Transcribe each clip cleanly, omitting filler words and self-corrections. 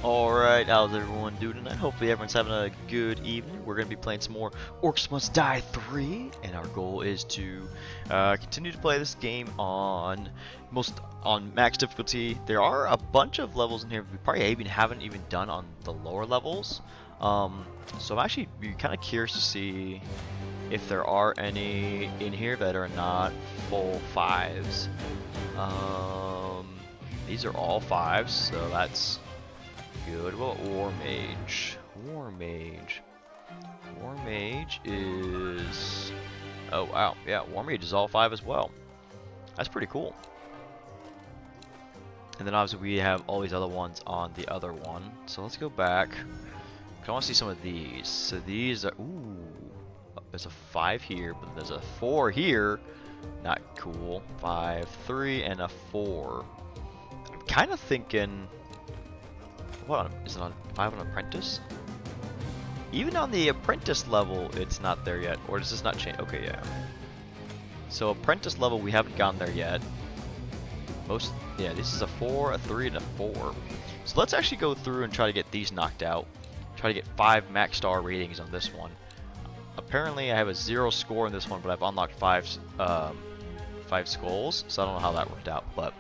Alright, how's everyone doing tonight? Hopefully everyone's having a good evening. We're going to be playing some more Orcs Must Die 3, and our goal is to continue to play this game on max difficulty. There are a bunch of levels in here we probably haven't even done on the lower levels. So I'm actually kind of curious to see if there are any in here that are not full 5s. These are all 5s, so that's good. What about War Mage? War Mage is... Oh wow, yeah, War Mage is all 5 as well. That's pretty cool. And then obviously we have all these other ones on the other one. So let's go back. I want to see some of these. So these are... Ooh, there's a 5 here, but there's a 4 here. Not cool. 5, 3, and a 4. I'm kind of thinking... What is it on 5 on Apprentice? Even on the Apprentice level, it's not there yet. Or does this not change? Okay, yeah. So Apprentice level, we haven't gotten there yet. Yeah, this is a 4, a 3, and a 4. So let's actually go through and try to get these knocked out. Try to get 5 max star ratings on this one. Apparently, I have a 0 score in this one, but I've unlocked 5 skulls. So I don't know how that worked out, but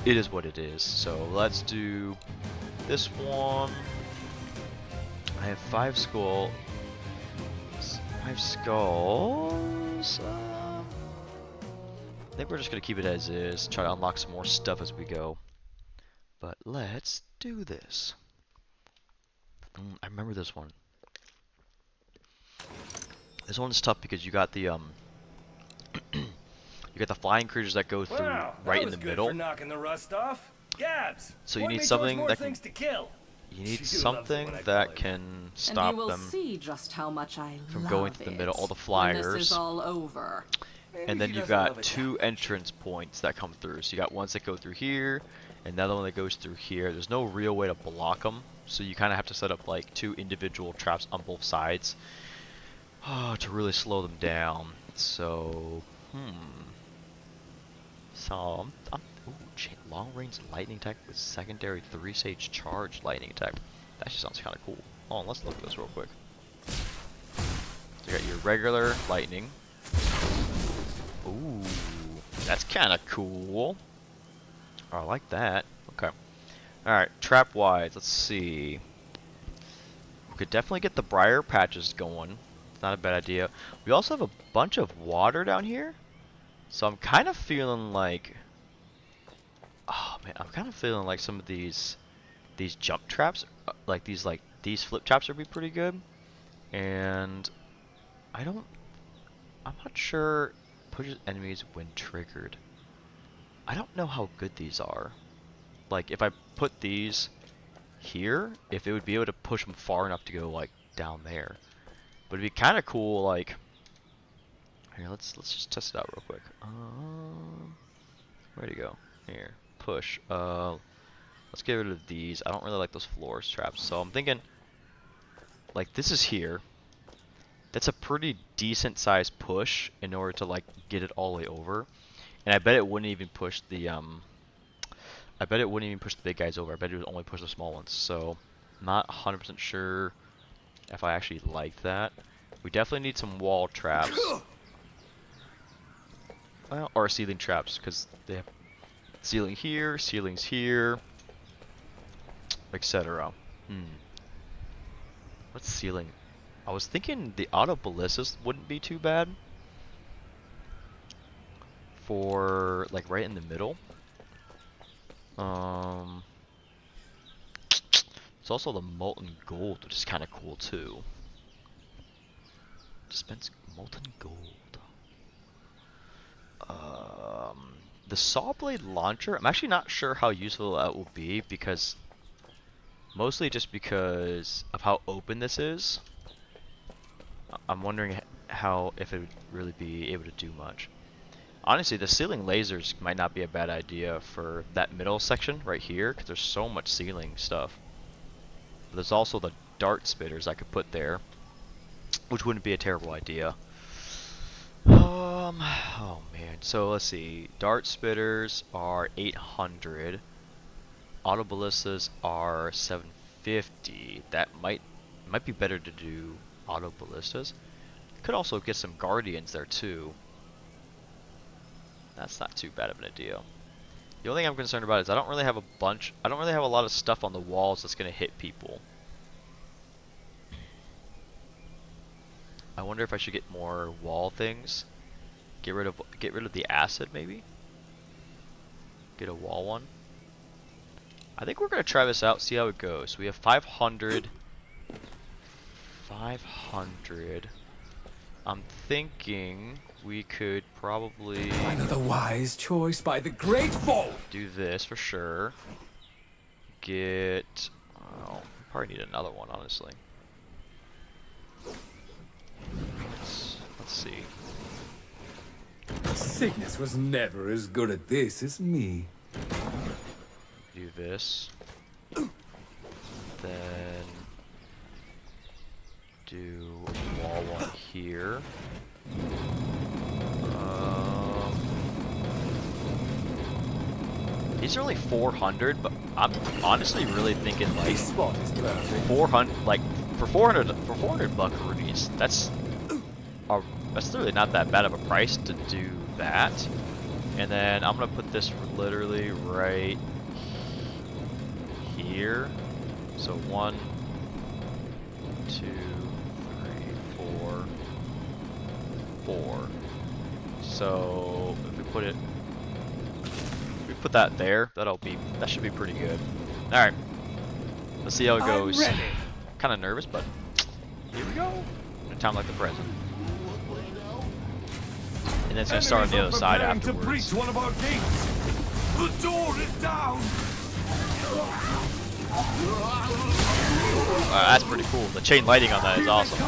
it is what it is. So let's do this one. I have 5 skulls. I think we're just gonna keep it as is. Try to unlock some more stuff as we go. But let's do this. I remember this one. This one's tough because you got the you got the flying creatures that go through right in the middle. For knocking the rust off. Gabs. So you need something that can You need something that can stop them from going through the middle, all the flyers. This is all over. And then you've got 2 entrance points that come through. So you got ones that go through here, and another one that goes through here. There's no real way to block them, so you kind of have to set up like 2 individual traps on both sides to really slow them down. So, long-range lightning attack with secondary 3-stage charge lightning attack. That actually sounds kind of cool. Hold on, let's look at this real quick. So you got your regular lightning. Ooh, that's kind of cool. Oh, I like that. Okay. Alright, trap-wise, let's see. We could definitely get the briar patches going. It's not a bad idea. We also have a bunch of water down here. So I'm kind of feeling like... Oh man, I'm kind of feeling like some of these jump traps, like these flip traps would be pretty good. And I'm not sure pushes enemies when triggered. I don't know how good these are. Like if I put these here, if it would be able to push them far enough to go like down there. But it'd be kind of cool. Like here, let's just test it out real quick. Where'd it go? Here. Push. Let's get rid of these. I don't really like those floor traps, so I'm thinking like this is here. That's a pretty decent sized push in order to like get it all the way over, and I bet it wouldn't even push the big guys over. I bet it would only push the small ones. So I'm not 100% sure if I actually like that. We definitely need some wall traps, well, or ceiling traps, because they have ceiling here, ceilings here, etc. What's ceiling? I was thinking the auto ballistas wouldn't be too bad for like right in the middle. It's also the molten gold, which is kind of cool too. Dispense molten gold. The saw blade launcher, I'm actually not sure how useful that will be, because mostly just because of how open this is. I'm wondering if it would really be able to do much. Honestly, the ceiling lasers might not be a bad idea for that middle section right here, because there's so much ceiling stuff. But there's also the dart spitters I could put there, which wouldn't be a terrible idea. Oh man, so let's see. Dart spitters are 800. Auto ballistas are 750. 50. That might be better to do auto ballistas. Could also get some guardians there too. That's not too bad of an idea. The only thing I'm concerned about is I don't really have a lot of stuff on the walls that's gonna hit people. I wonder if I should get more wall things. Get rid of the acid maybe. Get a wall one. I think we're gonna try this out, see how it goes. We have 500. 500. I'm thinking we could probably Another wise choice by the great foe. do this for sure. Get. Oh, probably need another one, honestly. Let's see. Cygnus was never as good at this as me. Do this. Then do a wall one here. These are only 400, but I'm honestly really thinking like This spot is perfect. 400, like for 400 buckaroonies. That's literally not that bad of a price to do that. And then I'm gonna put this literally right here. So 1, 2, 3, 4, 4. So if we put that there, that should be pretty good. All right, let's see how it goes. Kind of nervous, but here we go. In a time like the present. And then it's gonna start on the other side afterwards. To breach one of our gates. The door is down. That's pretty cool. The chain lighting on that is awesome.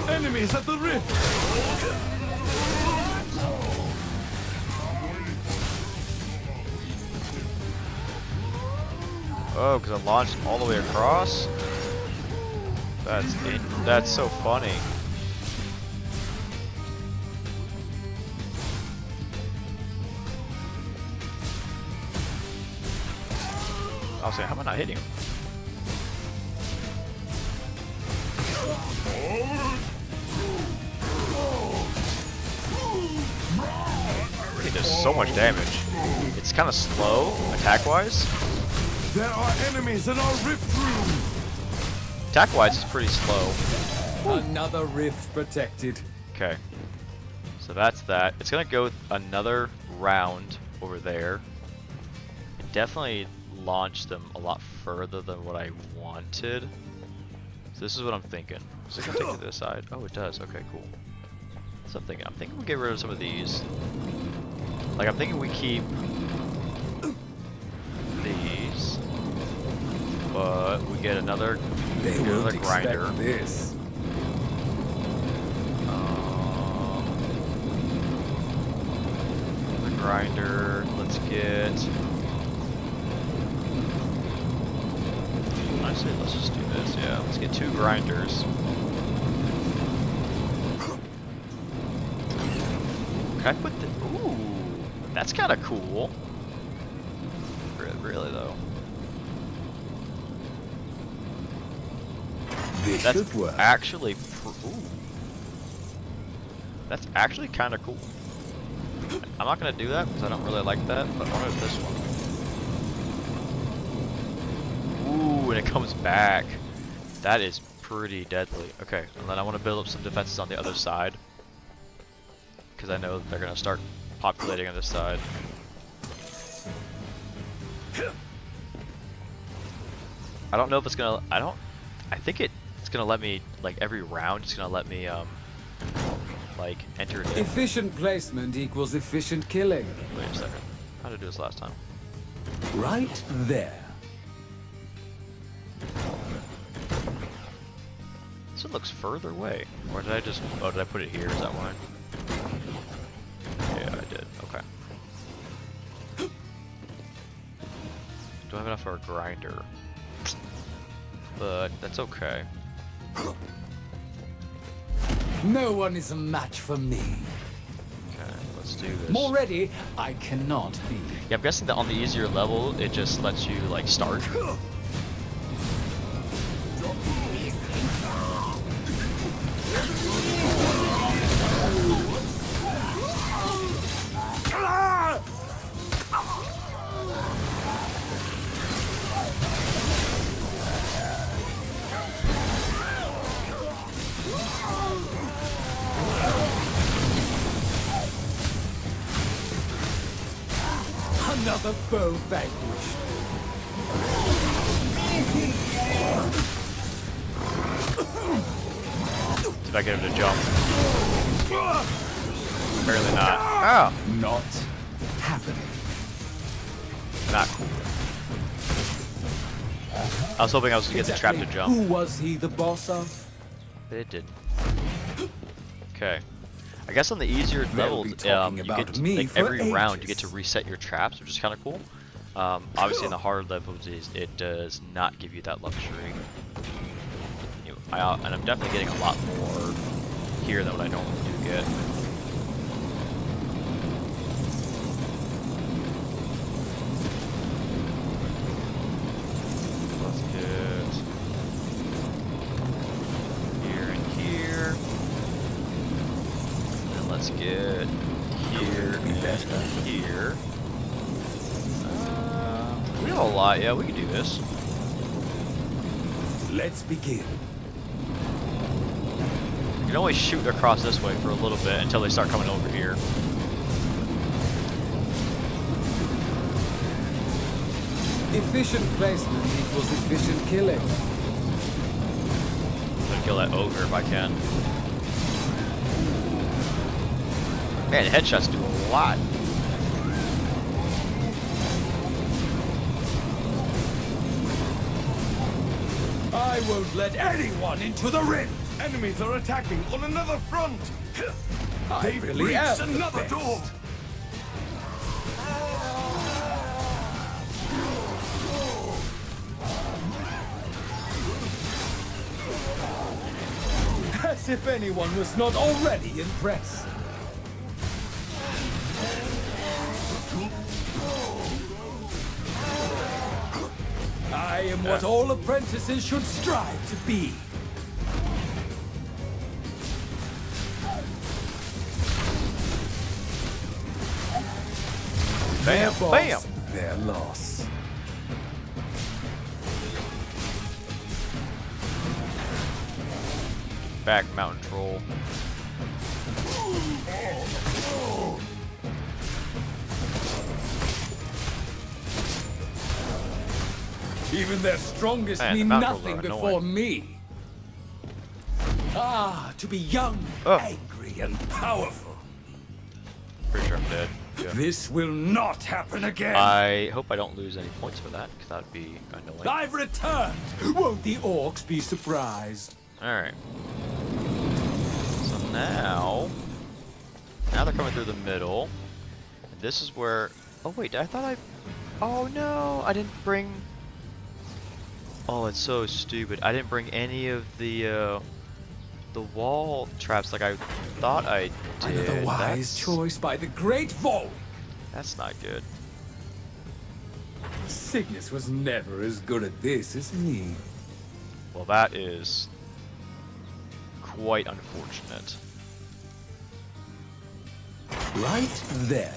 Enemies at the rift. Oh, because I launched all the way across? That's so funny. I was saying, how am I not hitting him? He does so much damage. It's kind of slow, attack-wise. There are enemies in our rift room. Attack-wise, it's pretty slow. Another rift protected. Okay. So that's that. It's gonna go another round over there. It definitely launched them a lot further than what I wanted. So this is what I'm thinking. Is it gonna take it to this side? Oh, it does. Okay, cool. So I'm thinking we get rid of some of these. Like, I'm thinking we keep these, but we get another grinder. This. The grinder. Let's get. Honestly, let's just do this. Yeah, let's get 2 grinders. Can I put the? Ooh, that's kind of cool. Really though. This That's should work. actually. Ooh. That's actually kind of cool. I'm not gonna do that because I don't really like that, but I want to do this one. Ooh, and it comes back. That is pretty deadly. Okay, and then I want to build up some defenses on the other side because I know that they're gonna start populating on this side. I don't know if it's gonna. I think it's gonna let me, like, every round. It's gonna let me like enter it in. Efficient placement equals efficient killing. Wait a second. How did I do this last time? Right there. This one looks further away. Or did I just? Oh, did I put it here? Is that why? Yeah, I did. Okay. Do I have enough for a grinder? But that's okay. No one is a match for me. Okay, let's do this. More ready, I cannot be. Yeah, I'm guessing that on the easier level, it just lets you like start. Another foe vanquished. Did I get him to jump? Apparently not. Oh, Not happening. not cool. I was hoping I was gonna get the trap to jump, Who was he the boss of? but it didn't. Okay. I guess on the easier They'll levels, be talking you about get to, me like for every round you ages. get to reset your traps, which is kind of cool. Obviously, in the hard levels, it does not give you that luxury. And I'm definitely getting a lot more here than what I normally do get. Let's get here and here. And let's get here and here. We have a lot. Yeah, we can do this. Let's begin. You can always shoot across this way for a little bit until they start coming over here. Efficient placement equals efficient killing. I'm gonna kill that ogre if I can. Man, headshots do a lot. I won't let anyone into the ring. Enemies are attacking on another front. I They've really reached am the another best. door. As if anyone was not already impressed. I am what all apprentices should strive to be. Bam, Their boss, bam. their loss. Back, mountain troll. Even their strongest Man, mean the mountain trolls nothing are before annoying. me. Ah, to be young, Oh. angry, and powerful. Pretty sure I'm dead. Yeah. This will not happen again. I hope I don't lose any points for that, because that'd be annoying. I've returned. Won't the orcs be surprised? Alright. So now they're coming through the middle. This is where... Oh wait, I thought I... Oh no, I didn't bring... Oh, it's so stupid. I didn't bring any of the wall traps like I thought I did. Another wise That's- choice by the great Vol. That's not good. Cygnus was never as good at this as me. Well, that is quite unfortunate. Right there.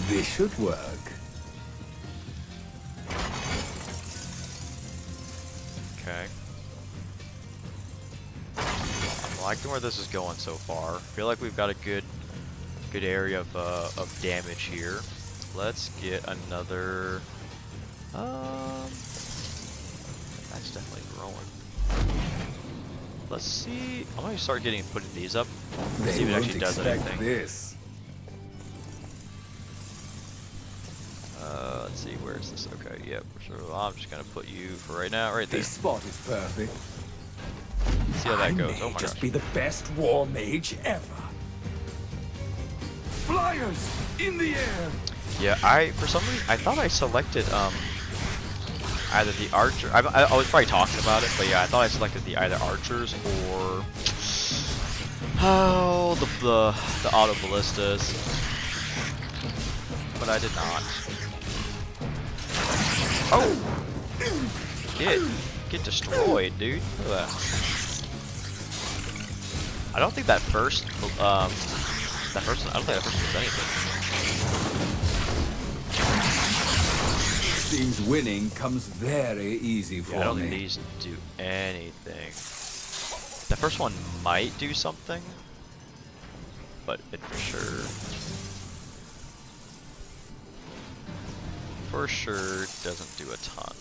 This should work. Okay. I'm liking where this is going so far. I feel like we've got a good area of damage here. Let's get another. That's definitely growing. Let's see. I'm gonna start putting these up. They See if it won't actually does expect anything. this. Let's see. Where is this? Okay. Yep. So I'm just gonna put you for right now, right there. This spot is perfect. See how that goes. I Oh may my just gosh. be the best war mage ever. Flyers in the air. Yeah, for some reason I thought I selected either the archer. I was probably talking about it, but yeah, I thought I selected the either archers or the auto ballistas, but I did not. Oh, get destroyed, dude. Look at that. I don't think that first I don't think that first does anything. Seems winning comes very easy for I don't me. think these do anything. The first one might do something, but it for sure doesn't do a ton.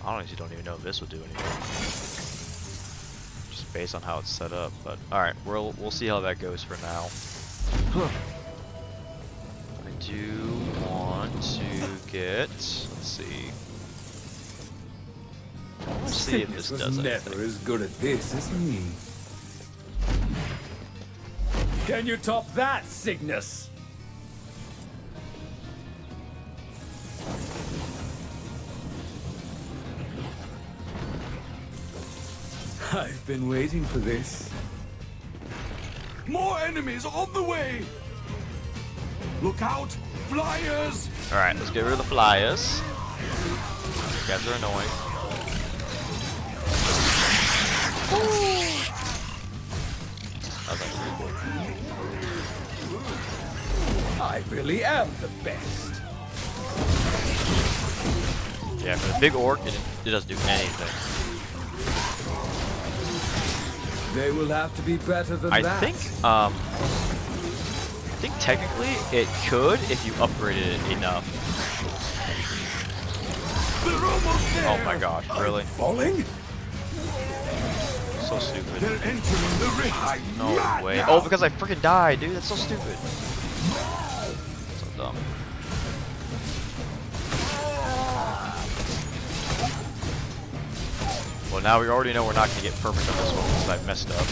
I honestly don't even know if this will do anything, just based on how it's set up. But all right, we'll see how that goes for now. I do want to get. Let's see. Let's see if this was does never anything. as good at this as me. Can you top that, Cygnus? I've been waiting for this. More enemies on the way! Look out! Flyers! Alright, let's get rid of the flyers. These guys are annoying. That was actually cool. I really am the best. Yeah, for the big orc, it doesn't do anything. They will have to be better than I that. think technically it could if you upgraded it enough. They're almost there! Oh my gosh, really? Falling? So stupid. They're entering the rift! No way. Oh, because I freaking died, dude. That's so stupid. So dumb. Well, now we already know we're not going to get perfect on this one because I messed up.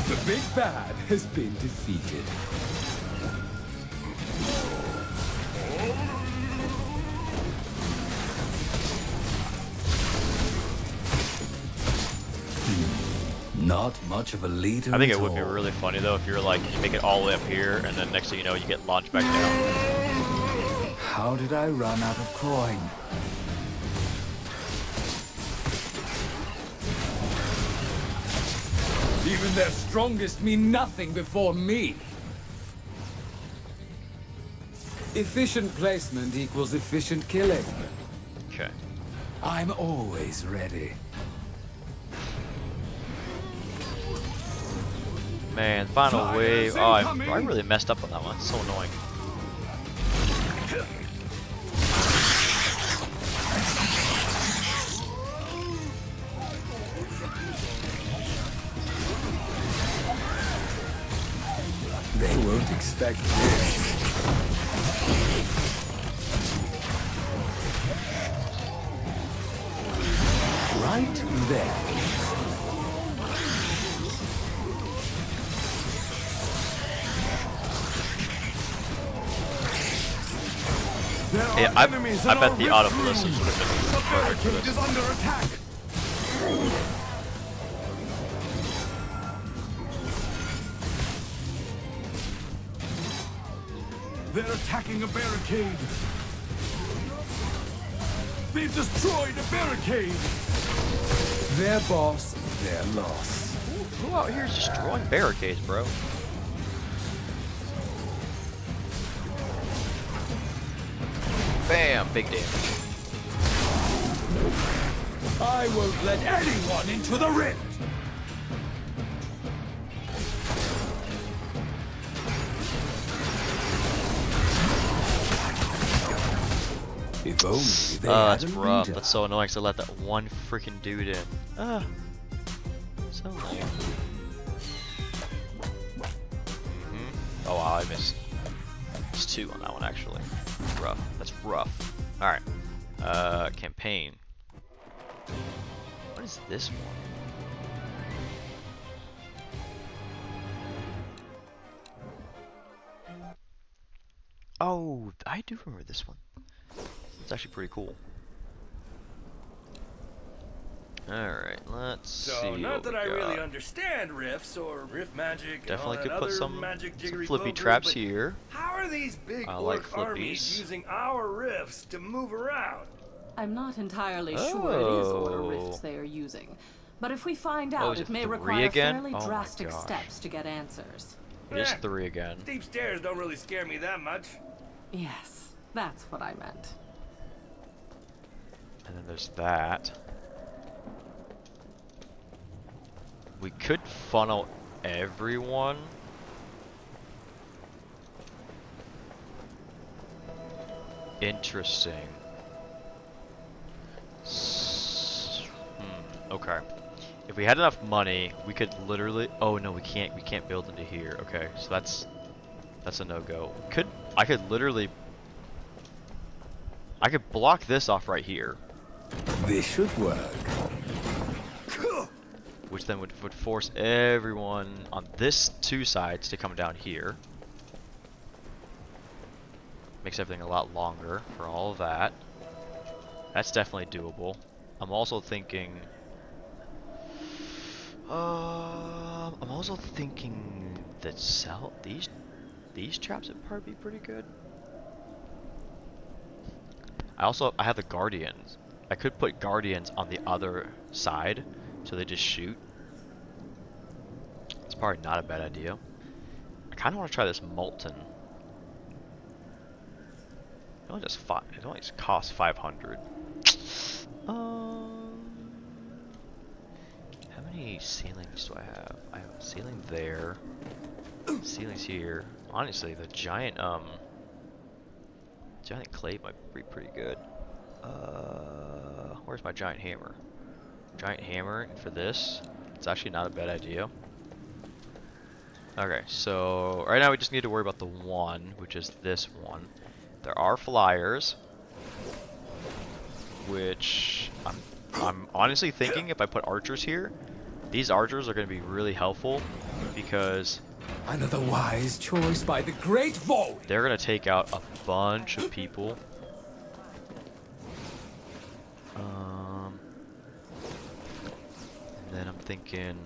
The big bad has been defeated. Not much of a leader. I think it at would be all. really funny though if you're like, you make it all the way up here and then next thing you know you get launched back down. How did I run out of coin? Even their strongest mean nothing before me. Efficient placement equals efficient killing. Okay. I'm always ready. Man, final Flyers wave. Oh, I incoming. really messed up on that one. It's so annoying. They won't expect this. Right there. There are Yeah, enemies I in bet our the rift auto room. ballistics would have been The perfect for barricade this. is under attack! They're attacking a barricade! They've destroyed a barricade! Their boss, their loss. Who out here is destroying barricades, bro? Bam! Big damage. I won't let anyone into the rift. If only they had That's a rough. leader. That's so annoying because I let that one freaking dude in. Ah. So annoying. Oh wow, I missed. It's 2 on that one actually. Rough. That's rough. Alright. Campaign. What is this one? Oh, I do remember this one. It's actually pretty cool. Alright, let's see. So, not what that we I really got. understand riffs or riff magic Definitely and could all that put other some magic flippy jiggery-pokery, traps but here. how are these big I orc like armies flippies. using our riffs to move around? I'm not entirely sure it is order Oh. rifts they are using, but if we find Oh, out, is it it may 3 require again? fairly Oh my drastic gosh. steps to get answers. It is Eh, 3 again. Steep stairs don't really scare me that much. Yes, that's what I meant. And then there's that. We could funnel everyone. Interesting. Okay. If we had enough money, we could literally. Oh no, we can't. We can't build into here. Okay, so that's a no-go. I could literally. I could block this off right here, This should work. which then would force everyone on this 2 sides to come down here. Makes everything a lot longer for all of that. That's definitely doable. I'm also thinking. That these traps would probably be pretty good. I have the guardians. I could put guardians on the other side, so they just shoot. It's probably not a bad idea. I kind of want to try this molten. It only just costs 500. How many ceilings do I have? I have a ceiling there. Ceilings here. Honestly, the giant clay might be pretty good. Where's my giant hammer? Giant hammer for this. It's actually not a bad idea. Okay, so right now we just need to worry about the one, which is this one. There are flyers, which I'm honestly thinking if I put archers here, these archers are going to be really helpful because Another wise choice by the great Void. they're going to take out a bunch of people. And then I'm thinking,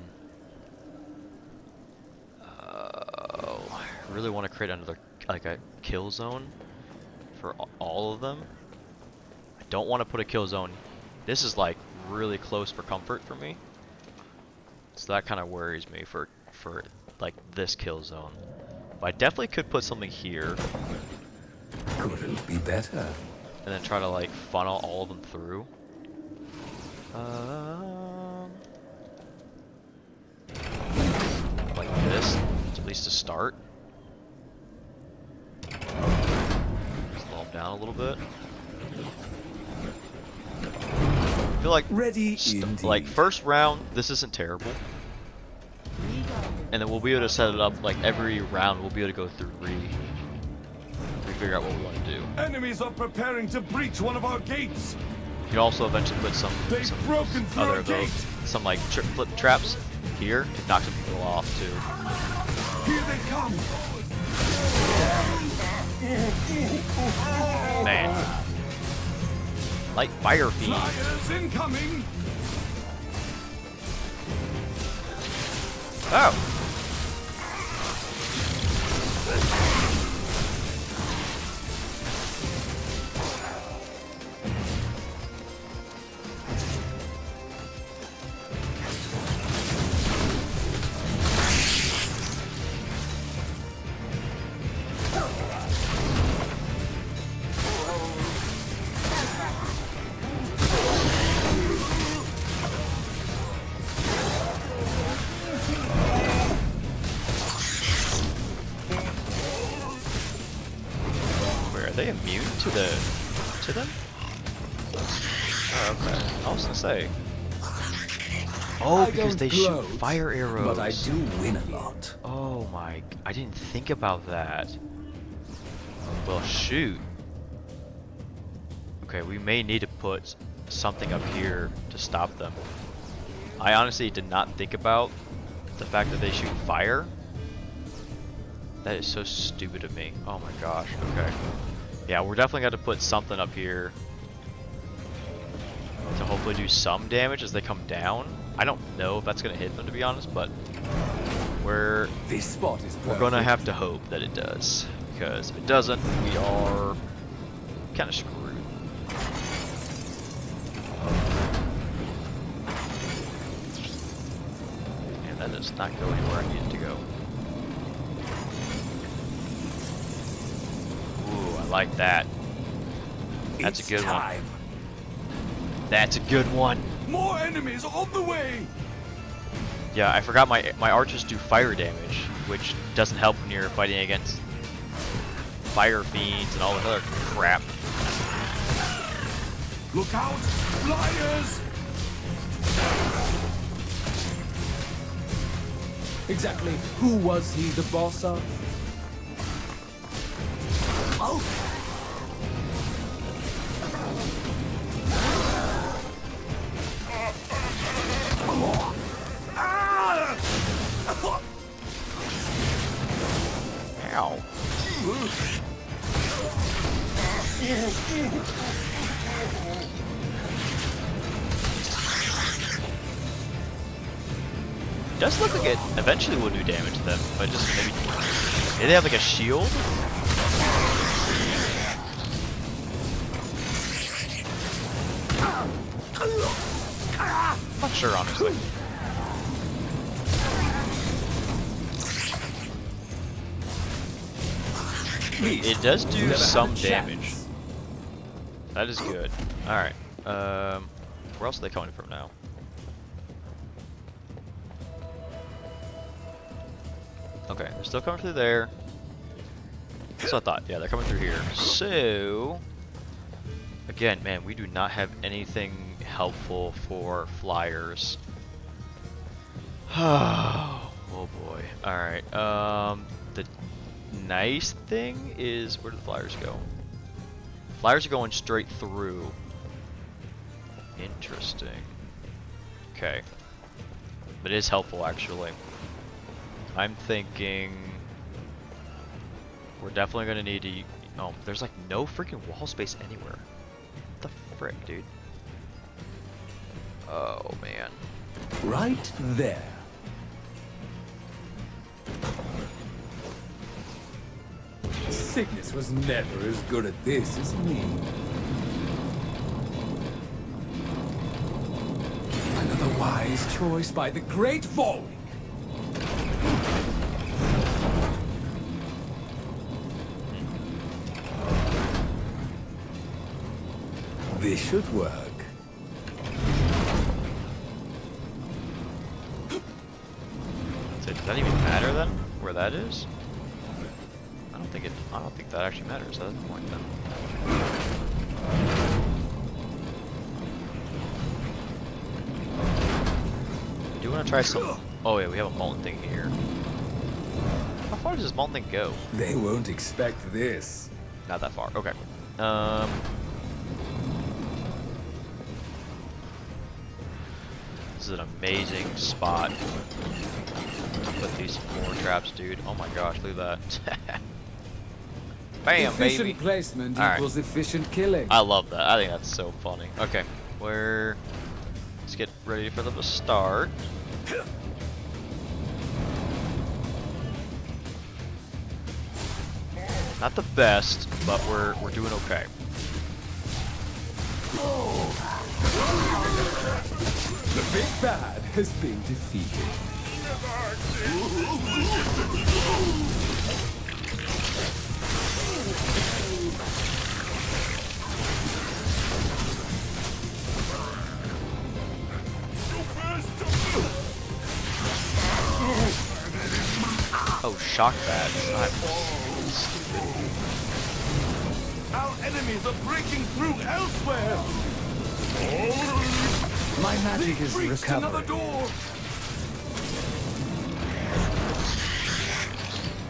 I really want to create another, like a kill zone for all of them. I don't want to put a kill zone. This is like really close for comfort for me. So that kind of worries me for like this kill zone. But I definitely could put something here Couldn't be better. and then try to like funnel all of them through. Like this, at least to start. Slow them down a little bit. I feel like Ready like indeed. first round, this isn't terrible. And then we'll be able to set it up like every round we'll be able to go through figure out what we want to do. Enemies are preparing to breach one of our gates. You can also eventually put some They've broken through other our of those, gate. some like flip traps here to knock some people off too. Here they come. Man, light fire feed. Flyers incoming. Oh. Are they immune to them? Oh, okay. I was gonna say. Oh, I because don't they shoot gloat, fire arrows. But I do win a lot. Oh my! I didn't think about that. Well, shoot. Okay, we may need to put something up here to stop them. I honestly did not think about the fact that they shoot fire. That is so stupid of me. Oh my gosh. Okay. Yeah, we're definitely going to put something up here to hopefully do some damage as they come down. I don't know if that's going to hit them, to be honest, but This spot is we're going to have to hope that it does. Because if it doesn't, we are kind of screwed. And that does not go anywhere I need it to go. Ooh, I like that. That's a good one. That's a good one. More enemies on the way! Yeah, I forgot my archers do fire damage, which doesn't help when you're fighting against fire fiends and all that other crap. Look out! Flyers! Exactly who was he the boss of? Oh! Ow. It does look like it eventually will do damage to them, but just maybe they have like a shield? I'm not sure, honestly. It does do some damage. That is good. Alright. Where else are they coming from now? Okay, they're still coming through there. That's what I thought. Yeah, they're coming through here. So, again, man, we do not have anything helpful for flyers. Oh boy. Alright, the nice thing is, where do the flyers go? Flyers are going straight through. Interesting. Okay. But it is helpful, actually. I'm thinking we're definitely going to need to... Oh, there's like no freaking wall space anywhere. What the frick, dude? Oh, man. Right there. Cygnus was never as good at this as me. Another wise choice by the great Volk. This should work. So does that even matter then? Where that is? I don't think that actually matters at that point then. I do want to try some. Oh yeah, we have a molten thing here. How far does this molten thing go? They won't expect this. Not that far. Okay. This is an amazing spot to put these floor traps, dude. Oh my gosh, look at that. Bam, Efficient baby. placement All right. equals efficient killing. I love that. I think that's so funny. Okay, let's get ready for them to start. Not the best, but we're doing okay. The big bad has been defeated. Oh, shock bats. Stupid. Our enemies are breaking through elsewhere! My magic is Reached another recovering. door!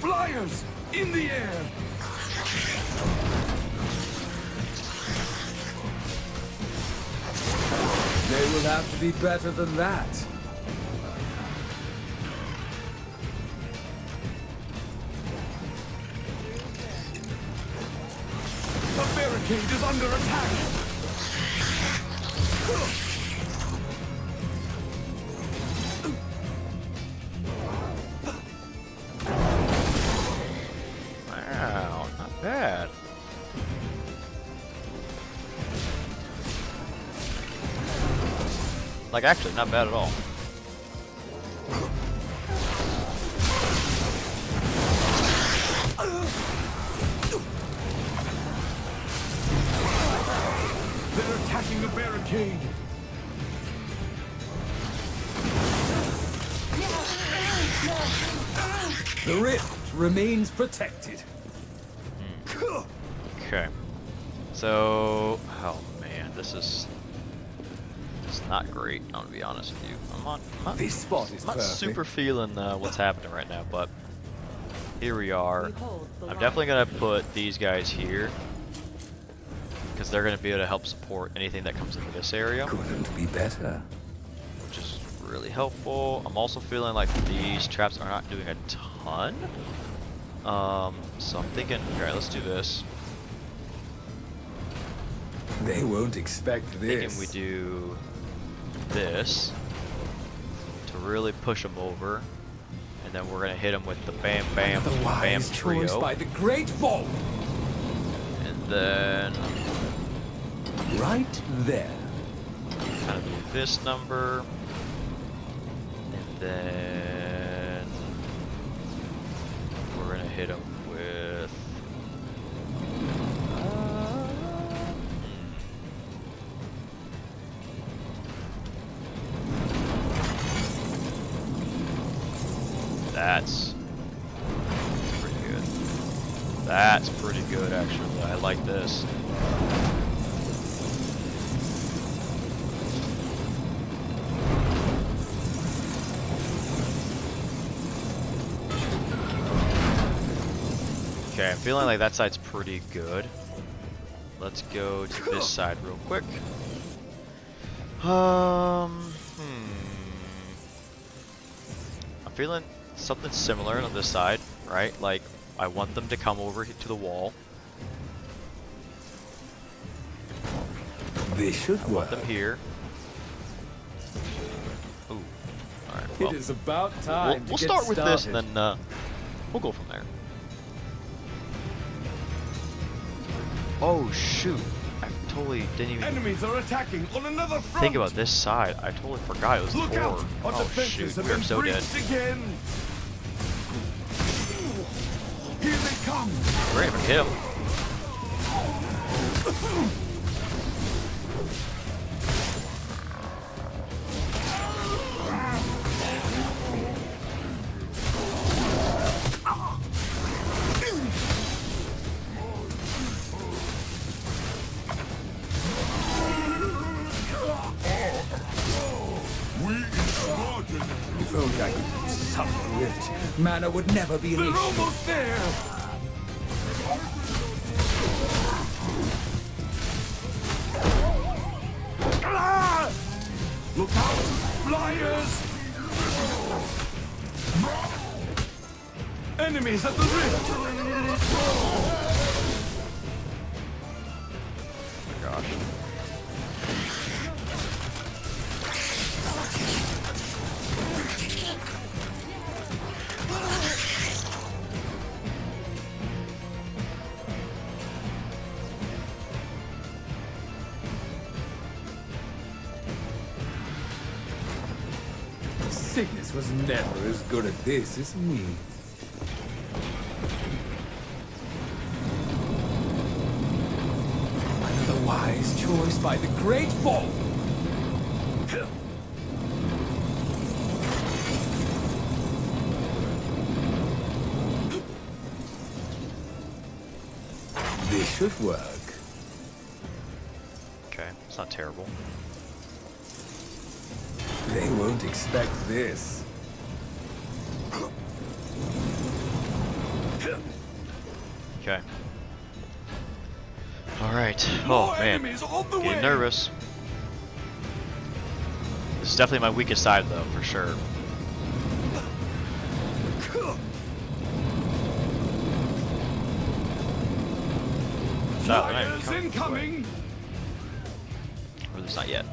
Flyers! In the air! They will have to be better than that. barricade is under attack. Wow, not bad. Like, actually, not bad at all. They're attacking the barricade. The rift remains protected. Okay. So, oh man, this is not great. I'm gonna be honest with you. I'm This spot is not perfect. super feeling what's happening right now, but here we are. Behold the I'm light. definitely gonna put these guys here because they're gonna be able to help support anything that comes into this area, Couldn't be better. which is really helpful. I'm also feeling like these traps are not doing a ton. So I'm thinking, alright, let's do this. They won't expect Thinking this. we do this to really push them over, and then we're gonna hit them with the bam bam The bam wise choice trio, by the great vault. and then Right there. kind of do this number, and then we're gonna hit them with that's pretty good. That's pretty good, actually. I like this. Okay, I'm feeling like that side's pretty good. Let's go to this side real quick. I'm feeling something similar on this side, right? Like, I want them to come over to the wall. This should I want work. them here. Ooh. Alright, well. It is about We'll, time we'll to get start with this, started. and then we'll go from there. Oh shoot! I totally didn't even Enemies are attacking on another front. think about this side. I totally forgot it was Look out! four. Our Oh defenses shoot! have We're been so dead. breached again. Here they come. We're not even hit him. If only I could suck the rift, mana would never be an They're issue. almost there. Ah! Look out, flyers! Enemies at the rift. Oh my gosh. Cygnus was never as good at this as me. Another wise choice by the great vault. This should work. Okay, it's not terrible. They won't expect this. Okay. All right. Oh More man, enemies on the way. getting nervous. This is definitely my weakest side, though, for sure. shot. They're not even Flyers coming this way. incoming! Or at least not yet.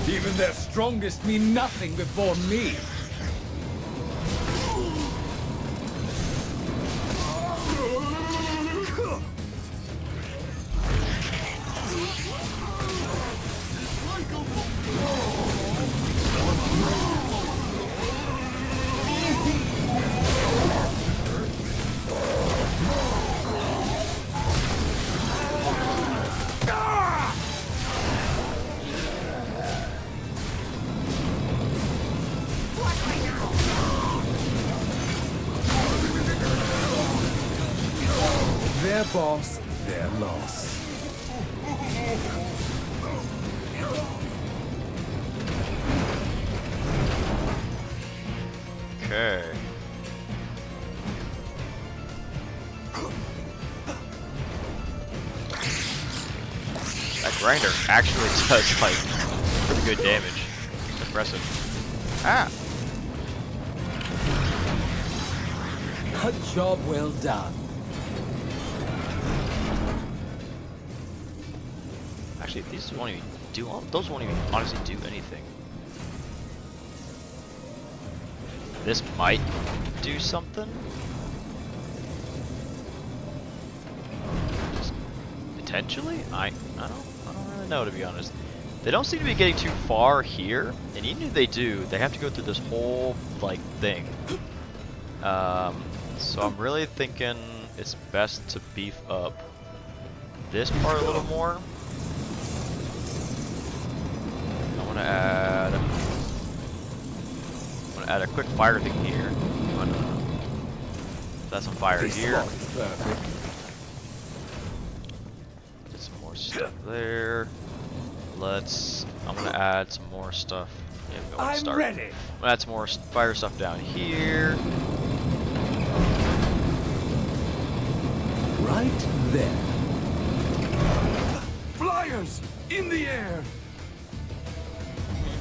Even their strongest mean nothing before me. Their boss, their loss. Okay. That grinder actually does like pretty good damage. It's impressive. Ah! A job well done. Actually, these won't even do. Those won't even honestly do anything. This might do something. Just potentially, I don't really know, to be honest. They don't seem to be getting too far here, and even if they do, they have to go through this whole like thing. So I'm really thinking it's best to beef up this part a little more. I'm gonna add a quick fire thing here. I'm gonna set some fire here. Get some more stuff there. I'm gonna add some more stuff. Yeah, I'm start. ready. I'm gonna add some more fire stuff down here. Right there. Flyers in the air!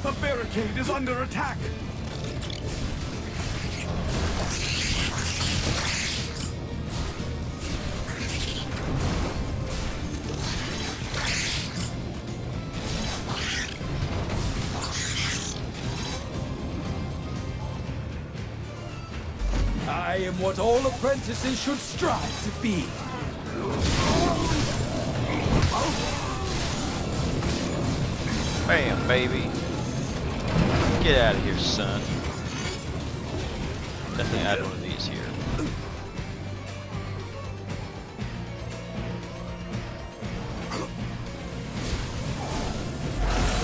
The barricade is under attack! I am what all apprentices should strive to be. Bam, baby. Get out of here, son. Definitely add one of these here.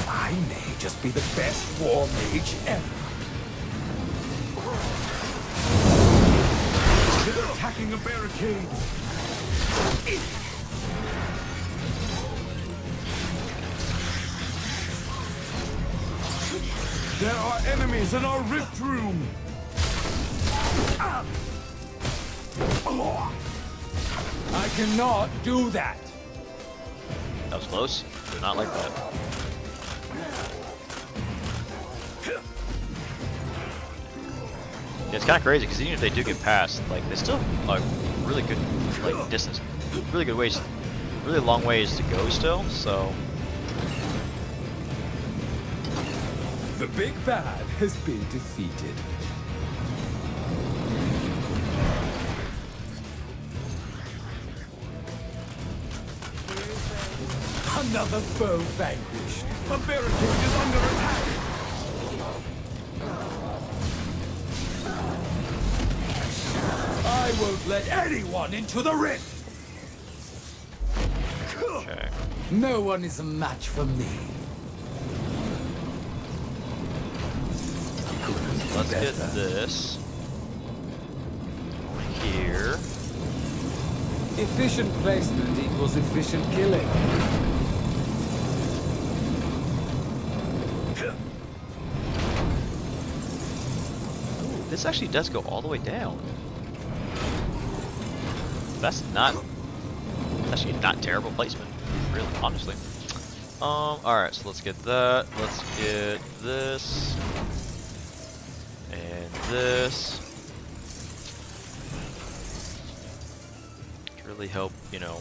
I may just be the best war mage ever. They're attacking a barricade! There are enemies in our rift room! I cannot do that. That was close. Did not like that. Yeah, it's kind of crazy because even if they do get past, like they still are really good, like distance, really good ways, really long ways to go still. So The big bad has been defeated. Another foe vanquished. A barricade is under attack! I won't let anyone into the rift. okay. No one is a match for me. Let's get this here. Efficient placement equals efficient killing. Ooh, this actually does go all the way down. That's actually not terrible placement, really, honestly. Alright, so let's get that. Let's get this. And this. To really help, you know,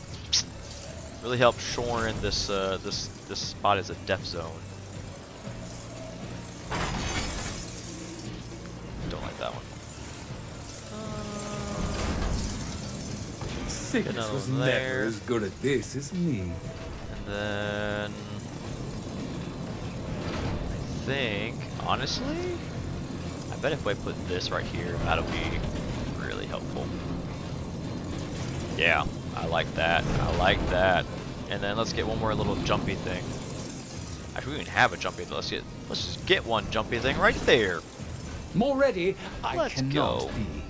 really help shore in this, this spot as a death zone. Don't like that one. Cygnus was Get on never there. as good at this as me. And then I think, honestly, I bet if I put this right here, that'll be really helpful. Yeah, I like that. I like that. And then let's get one more little jumpy thing. Actually, we don't even have a jumpy thing. Let's just get one jumpy thing right there. More ready, I Let's cannot go. be.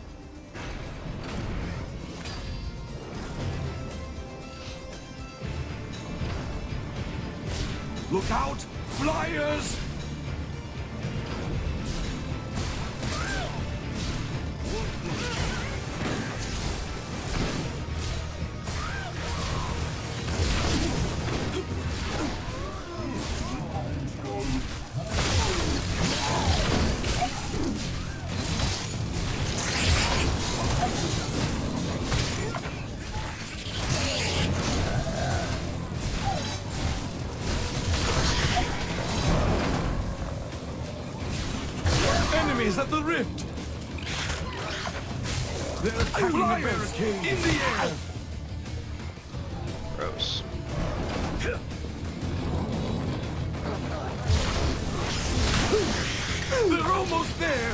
Look out! Flyers! Enemies at the rift! They're attacking the barricade! In the air! Gross. They're almost there!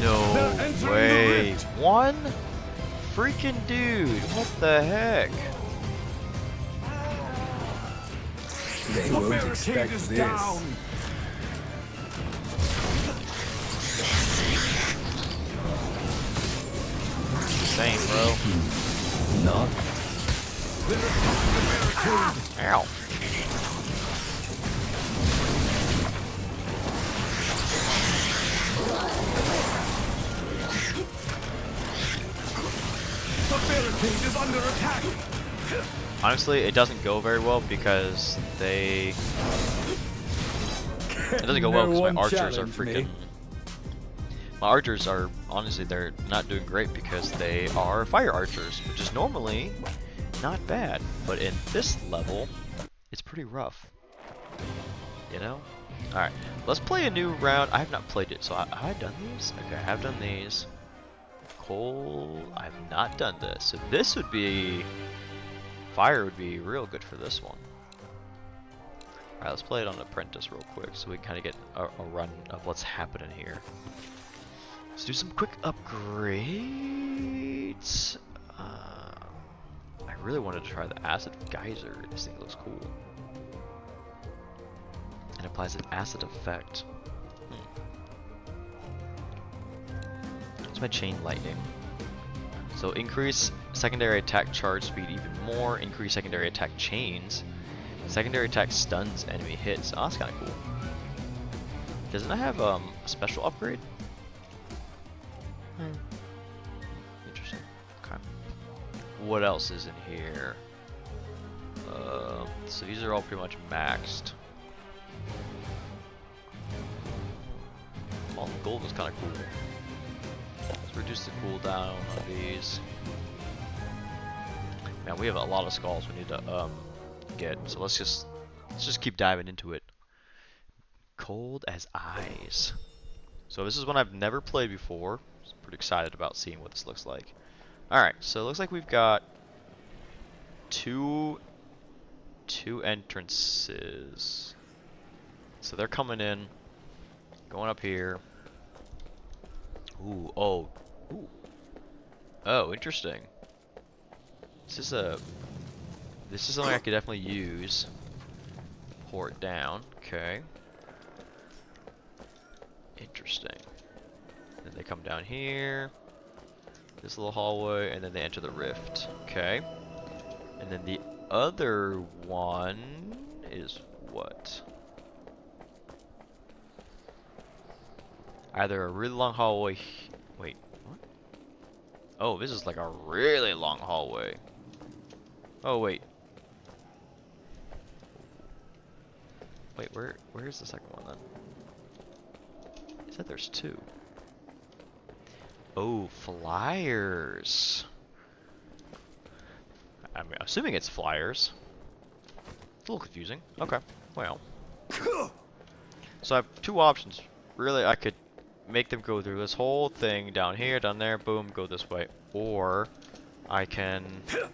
No They're entering the way. rift. One freaking dude. What the heck? They The won't barricade expect is this. down! Same, bro. Not. They're attacking the barricade! Ow. The barricade is under attack! Honestly, it doesn't go very well because they. It doesn't go well No because one my archers are challenge me. freaking. My archers are honestly they're not doing great because they are fire archers, which is normally not bad, but in this level, it's pretty rough. You know? All right, let's play a new round. I have not played it, so have I done these? Okay, I have done these. Coal, I have not done this, so this would be. Fire would be real good for this one. Alright, let's play it on Apprentice real quick so we can kind of get a run of what's happening here. Let's do some quick upgrades. I really wanted to try the Acid Geyser. This thing looks cool. It applies an acid effect. It's my Chain Lightning. So increase secondary attack charge speed even more, increase secondary attack chains, secondary attack stuns enemy hits. Oh, that's kind of cool. Doesn't it have a special upgrade? Interesting. Okay. What else is in here? So these are all pretty much maxed. Well, the gold is kind of cool. Let's reduce the cooldown on these. Man, we have a lot of skulls we need to get. So let's just keep diving into it. Cold as ice. So this is one I've never played before. So I'm pretty excited about seeing what this looks like. All right, so it looks like we've got two entrances. So they're coming in, going up here. Ooh, oh, ooh. Oh, interesting. This is something I could definitely use. Pour it down. Okay. Interesting. Then they come down here. This little hallway, and then they enter the rift. Okay. And then the other one is what? Either a really long hallway. Wait, what? Oh, this is like a really long hallway. Oh, wait. Wait, where's the second one then? It said there's two. Oh, flyers. I'm assuming it's flyers. It's a little confusing. Okay, well. So I have two options. Really, I could make them go through this whole thing down here, down there, boom, go this way. Or I can... Can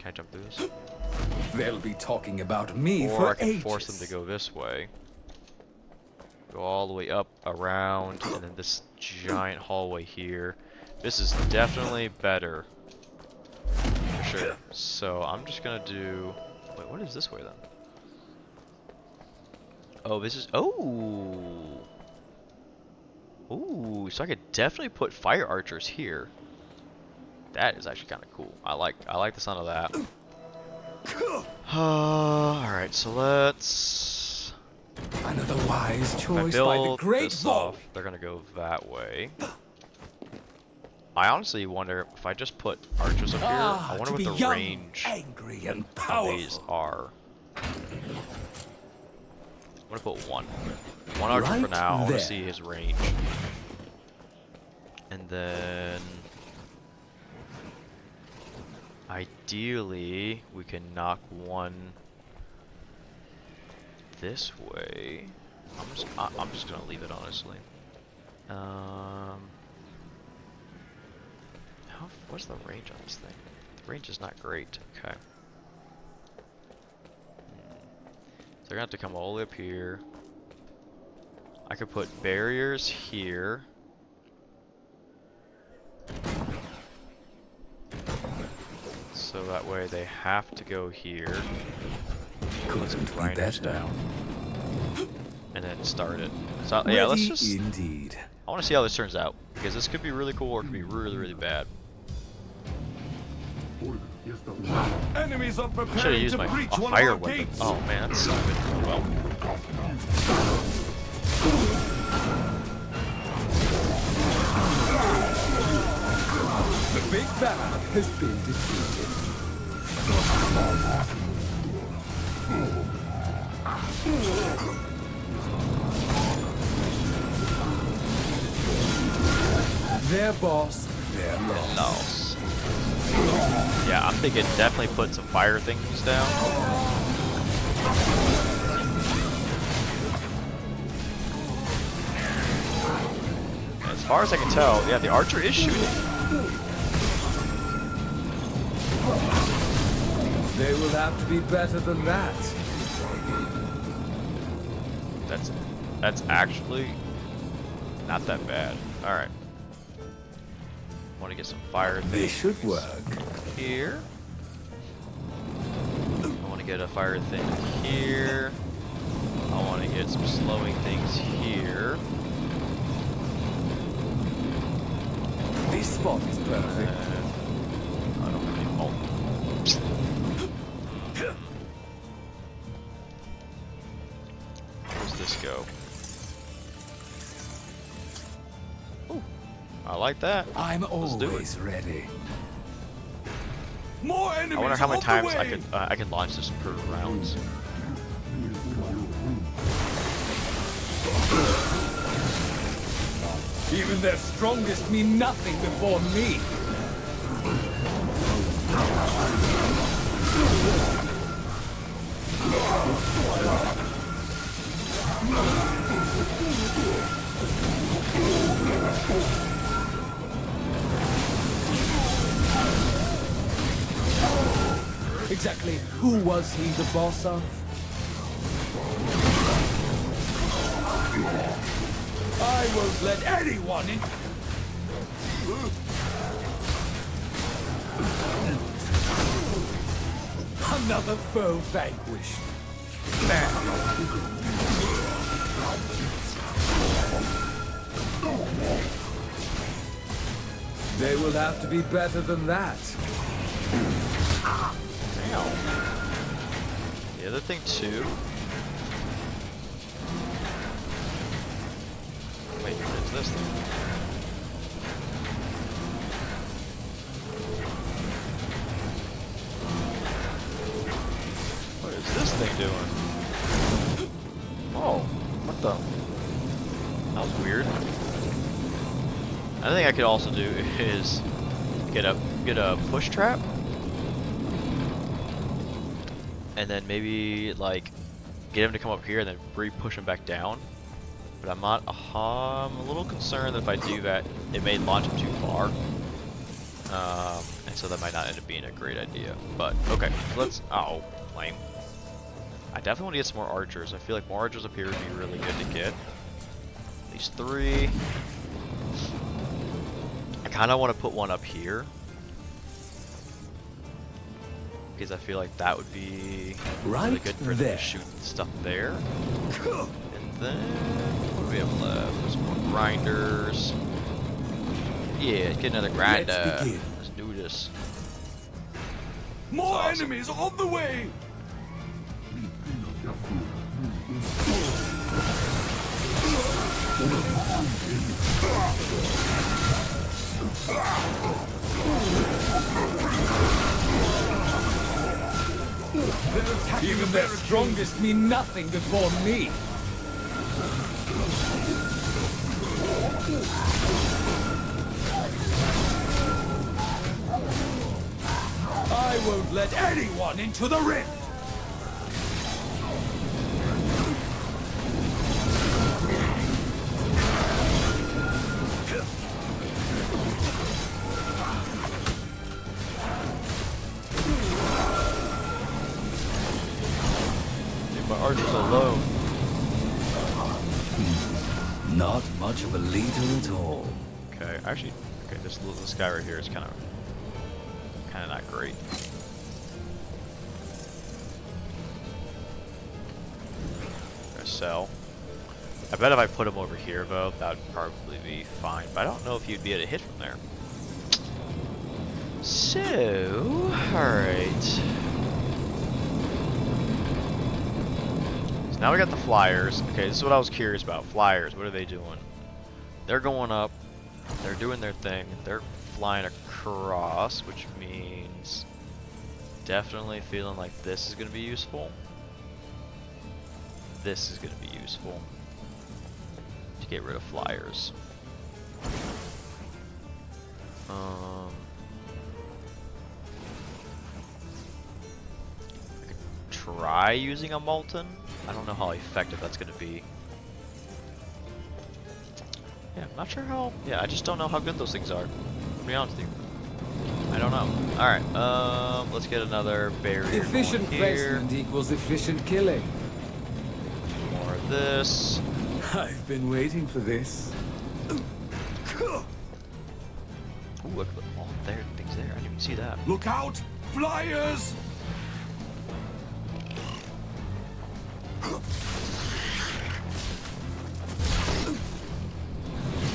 I jump through this? They'll be talking about me Or for I can ages. force them to go this way. Go all the way up, around, and then this giant hallway here. This is definitely better. For sure. So I'm just gonna do... Wait, what is this way then? Oh, this is... Oh! Ooh, so I could definitely put fire archers here. That is actually kind of cool. I like the sound of that. Alright, so let's... Another wise If I choice by the build great this Vol. off, they're gonna go that way. I honestly wonder if I just put archers up here, I wonder to what be the young, range angry and of powerful. these are. I'm gonna put one. One archer for Right now. I want there. to see his range. And then... Ideally, we can knock one this way. I'm just gonna leave it, honestly. What's the range on this thing? The range is not great. Okay. So they're gonna have to come all the way up here. I could put barriers here. So that way they have to go here. Let's Couldn't be grind this better. down. And then start it. So yeah, let's Ready just... indeed. I want to see how this turns out. Because this could be really cool or it could be really, really bad. Enemies are I should have preparing used to my breach a one fire of our weapon. gates. Oh man, that's stupid. Well. The big bad has been defeated. Their boss, their loss. Loss. Yeah, I'm thinking definitely put some fire things down. As far as I can tell, yeah, the archer is shooting. They will have to be better than that. That's actually not that bad. All right. Want to get some fire things. This should work. Here. I want to get a fire thing here. I want to get some slowing things here. This spot is perfect. I don't really know. Where's this go? Ooh, I like that. I'm Let's do it. always ready. More enemies I wonder how many on the times way. I can launch this per rounds. Even their strongest mean nothing before me. Exactly who was he the boss of? I won't let anyone in. Another foe vanquished. They will have to be better than that. Damn. The other thing too. Wait, it's this thing. thing doing? Oh, what the? That was weird. I think I could also do is get a push trap, and then maybe like get him to come up here and then re-push him back down. But I'm not. I'm a little concerned that if I do that, it may launch him too far. And so that might not end up being a great idea. But okay, let's. Oh, lame. I definitely want to get some more archers. I feel like more archers up here would be really good to get. At least 3. I kind of want to put one up here because I feel like that would be really good for them to shoot stuff there. And then what do we have left? There's more grinders. Yeah, get another grinder. Let's do this. More enemies on the way! Even their strongest mean nothing before me. I won't let anyone into the rift. My archers alone. Not much of a leader at all. Okay, actually, okay, this guy right here is kind of not great. Gonna sell. I bet if I put him over here though, that would probably be fine. But I don't know if you'd be able to hit from there. So, alright. So now we got the flyers. Okay, this is what I was curious about. Flyers, what are they doing? They're going up. They're doing their thing. They're flying across, which means definitely feeling like this is going to be useful. This is going to be useful to get rid of flyers. I could try using a molten. I don't know how effective that's going to be. Yeah, I'm not sure how. Yeah, I just don't know how good those things are. To be honest with you, I don't know. All right, let's get another barrier. Efficient going here. placement equals efficient killing. More of this. I've been waiting for this. Ooh, look! Oh, there, things there. I didn't even see that. Look out! Flyers!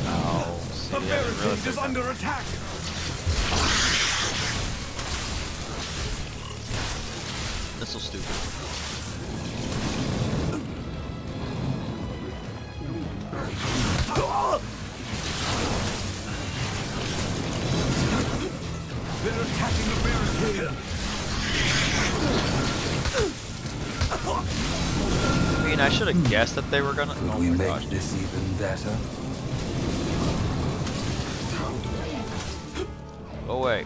Oh, see, The yeah, barricade is under attack! This is stupid. They're attacking the barricade! I mean, I should have guessed that they were gonna. Could Oh we my make gosh. this even better? Oh wait.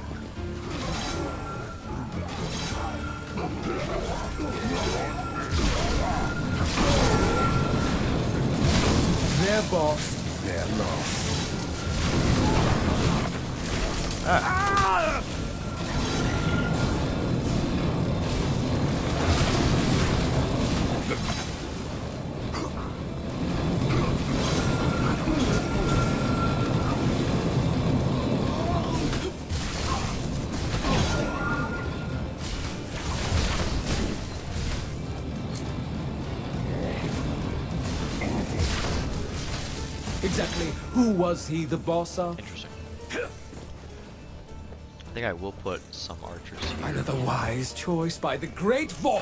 Their boss, their loss. Ah! Exactly who was he the boss of? Interesting. I think I will put some archers here. Another wise choice by the great Vol.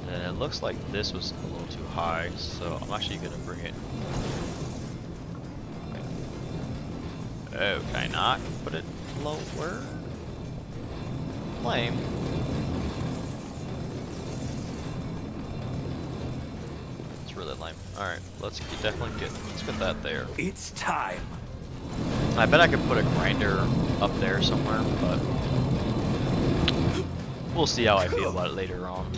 And it looks like this was a little too high, so I'm actually gonna bring it. Oh, can I not put it lower? lame. It's really lame. Alright, let's get that there. It's time. I bet I could put a grinder up there somewhere, but we'll see how I feel about it later on.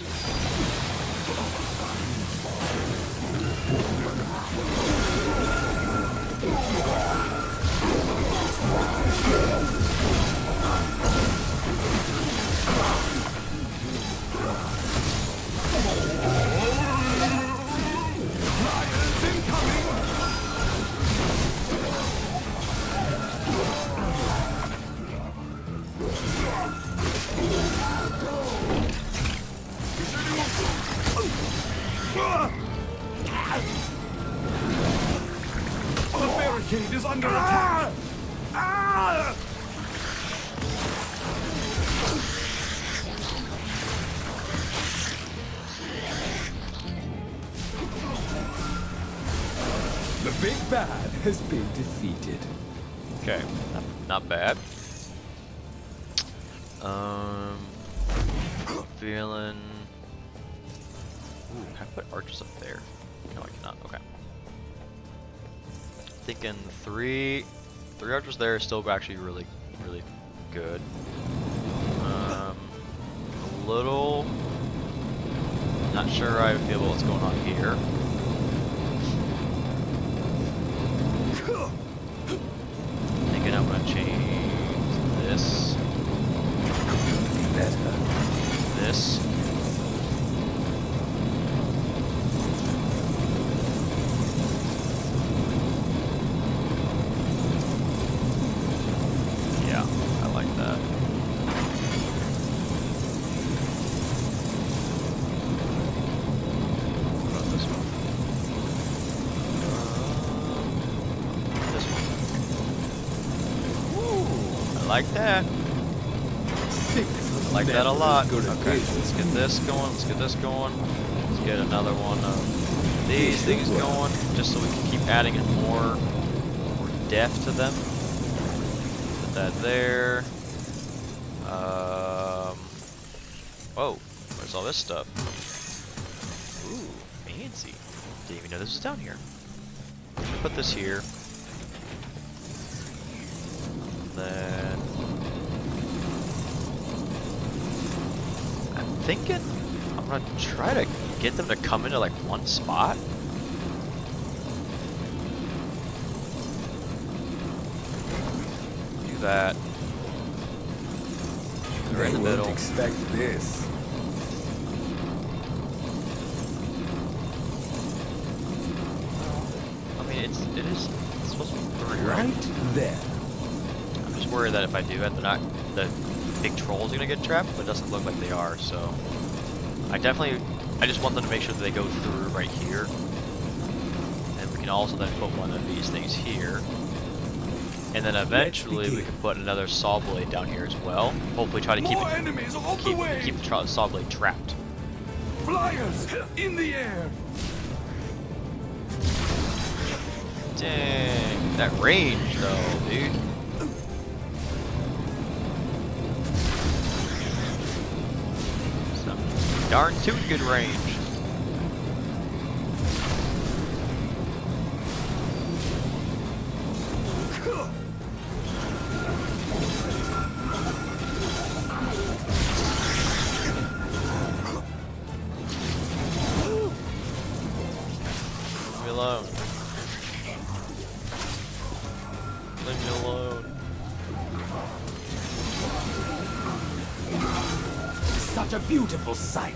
The barricade is under attack. The big bad has been defeated. Okay, not bad. Feeling. Ooh, can I put archers up there? No, I cannot. Okay. Thinking three archers there is still actually really good. A little. Not sure I feel about what's going on here. Thinking I'm gonna change this. This. Yeah, I like that. What about this one? This one. Ooh, I like that. I like that a lot. Okay, let's get this going. Let's get this going. Let's get another one of these things going, just so we can keep adding in more depth to them. Put that there. Whoa, where's all this stuff? Ooh, fancy. Didn't even know this was down here. Put this here. Then I'm thinking I'm gonna try to get them to come into like one spot. Do that. They're in the middle. Expect this. I mean, it's supposed to be 3, right? Right there. I'm just worried that if I do that, the big trolls are gonna get trapped, but it doesn't look like they are. So I just want them to make sure that they go through right here, and we can also then put one of these things here, and then eventually we can put another saw blade down here as well. Hopefully, try to keep More enemies on the way. keep the saw blade trapped. Flyers in the air. Dang, that range though, dude. Some darn too good range. Leave me alone. Leave me alone. Such a beautiful sight.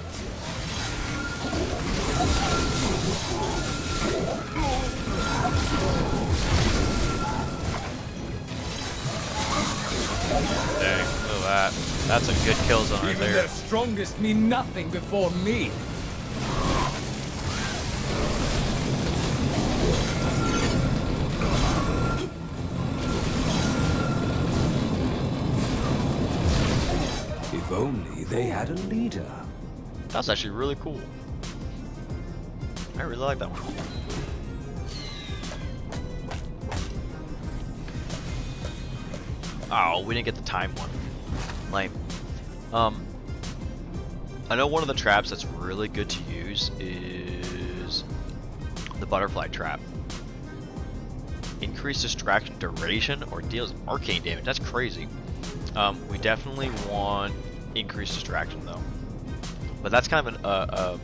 Dang, look at that. That's a good kill zone right Even there. their strongest mean nothing before me. If only they had a leader. That's actually really cool. I really like that one. Oh, we didn't get the time one. Lame. I know one of the traps that's really good to use is the butterfly trap. Increased distraction duration or deals arcane damage. That's crazy. We definitely want increased distraction though. But that's kind of an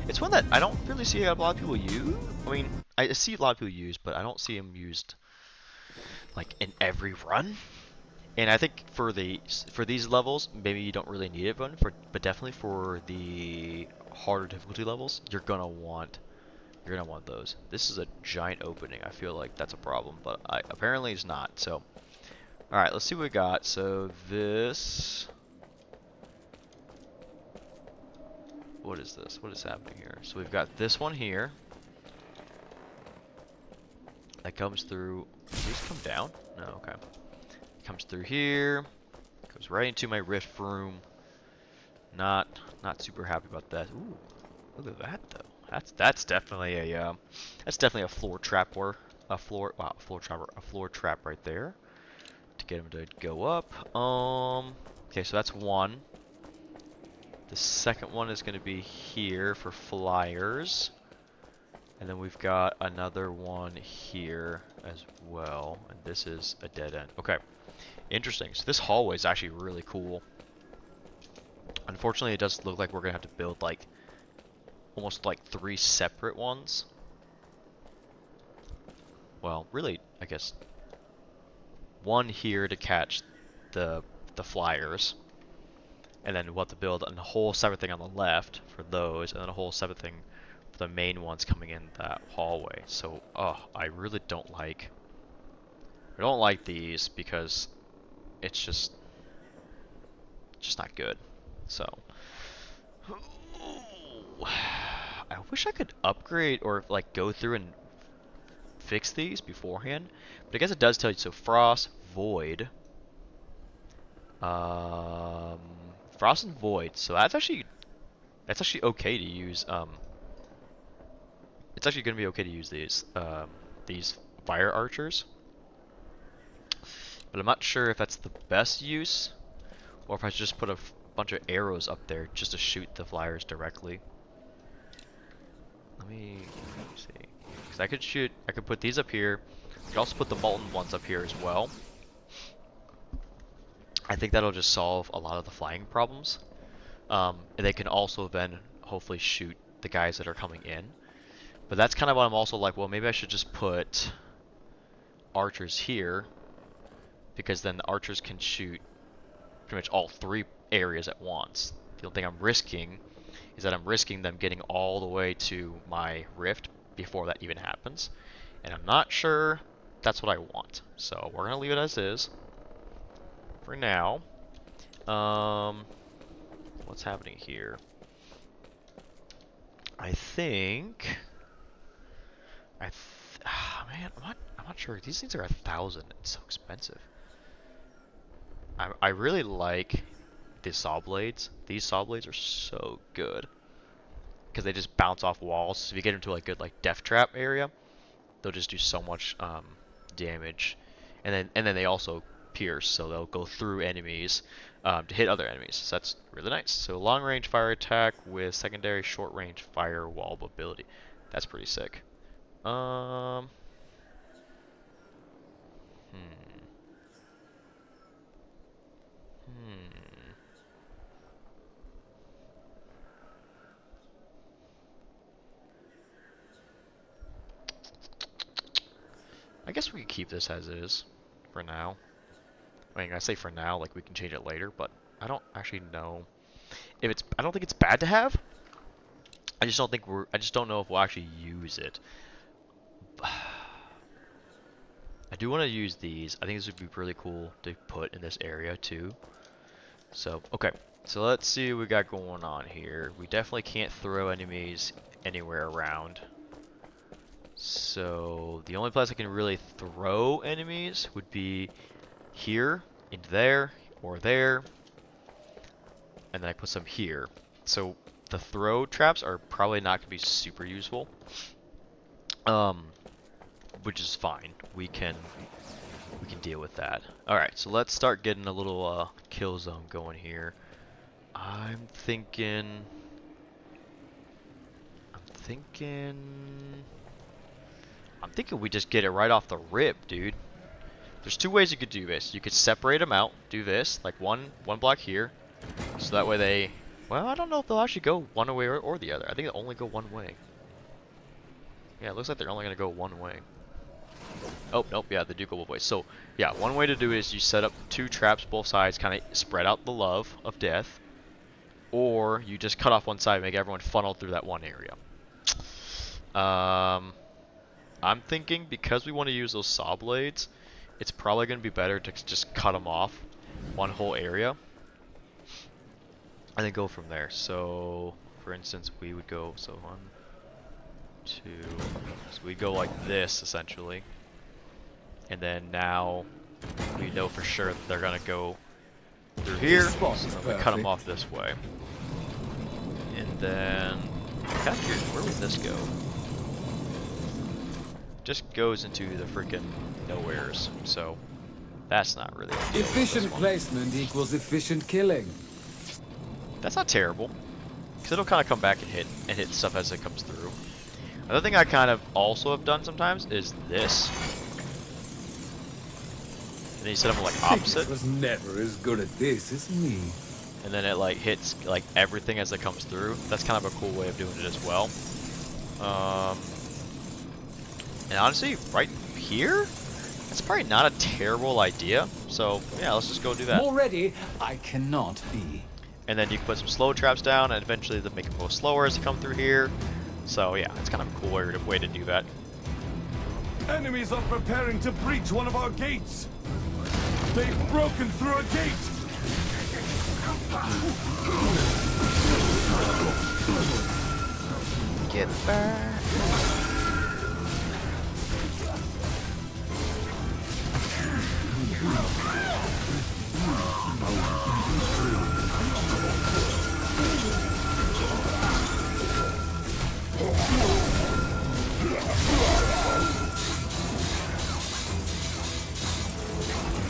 it's one that I don't really see a lot of people use. I mean, I see a lot of people use, but I don't see them used like in every run. And I think for these levels, maybe you don't really need it, but definitely for the harder difficulty levels, you're gonna want those. This is a giant opening. I feel like that's a problem, but apparently it's not. So, all right, let's see what we got. So this, what is this? What is happening here? So we've got this one here that comes through. Does these come down? No, okay. Comes through here, goes right into my rift room. Not super happy about that. Ooh, look at that though. That's definitely a floor trap or a floor trap right there to get him to go up. Okay, so that's one. The second one is going to be here for flyers, and then we've got another one here as well, and this is a dead end. Okay. Interesting. So this hallway is actually really cool. Unfortunately, it does look like we're gonna have to build like almost like 3 separate ones. Well, really, I guess one here to catch the flyers, and then we'll have to build a whole separate thing on the left for those, and then a whole separate thing for the main ones coming in that hallway. So, I really don't like. I don't like these because it's just not good. So I wish I could upgrade or like go through and fix these beforehand, but I guess it does tell you. So frost, void, frost and void. So that's actually okay to use. It's actually going to be okay to use these fire archers, but I'm not sure if that's the best use, or if I should just put a bunch of arrows up there just to shoot the flyers directly. Let me see. Because I could put these up here. I could also put the molten ones up here as well. I think that'll just solve a lot of the flying problems. And they can also then hopefully shoot the guys that are coming in. But that's kind of what I'm also like, well, maybe I should just put archers here, because then the archers can shoot pretty much all 3 areas at once. The only thing I'm risking is that I'm risking them getting all the way to my rift before that even happens, and I'm not sure that's what I want. So we're gonna leave it as is for now. What's happening here? I think man, I'm not sure. These things are 1,000. It's so expensive. I really like the saw blades. These saw blades are so good because they just bounce off walls. So if you get into a good like death trap area, they'll just do so much damage, and then they also pierce, so they'll go through enemies to hit other enemies. So that's really nice. So long range fire attack with secondary short range firewall ability. That's pretty sick. I guess we could keep this as is for now. I mean, I say for now, like we can change it later, but I don't actually know if it's. I don't think it's bad to have. I just don't think I just don't know if we'll actually use it. I do want to use these. I think this would be really cool to put in this area too. So, okay. So let's see what we got going on here. We definitely can't throw enemies anywhere around. So the only place I can really throw enemies would be here, into there, or there. And then I put some here. So the throw traps are probably not going to be super useful. Which is fine. We can deal with that. Alright, so let's start getting a little kill zone going here. I'm thinking we just get it right off the rip, dude. There's two ways you could do this. You could separate them out, do this, like one block here, so that way they, well, I don't know if they'll actually go one way or the other. I think they'll only go one way. Yeah, it looks like they're only gonna go one way. Oh, nope, yeah, they do go both ways. So, yeah, one way to do it is you set up two traps both sides, kind of spread out the love of death, or you just cut off one side and make everyone funnel through that one area. I'm thinking because we want to use those saw blades, it's probably going to be better to just cut them off one whole area and then go from there. So, for instance, we would go, so 1, 2, so we go like this essentially, and then now we know for sure that they're going to go through here, so then we cut them off this way. And then, kind of curious, where would this go? Just goes into the freaking nowheres, so that's not really ideal. Efficient placement equals efficient killing. That's not terrible, because it'll kind of come back and hit stuff as it comes through. Another thing I kind of also have done sometimes is this. And then you set them like opposite. Was never as good at this as me. And then it like hits like everything as it comes through. That's kind of a cool way of doing it as well. And honestly, right here, that's probably not a terrible idea. So yeah, let's just go do that. More ready, I cannot be. And then you can put some slow traps down, and eventually they'll make them go slower as they come through here. So yeah, it's kind of a cool way to do that. Enemies are preparing to breach one of our gates. They've broken through a gate. Get back.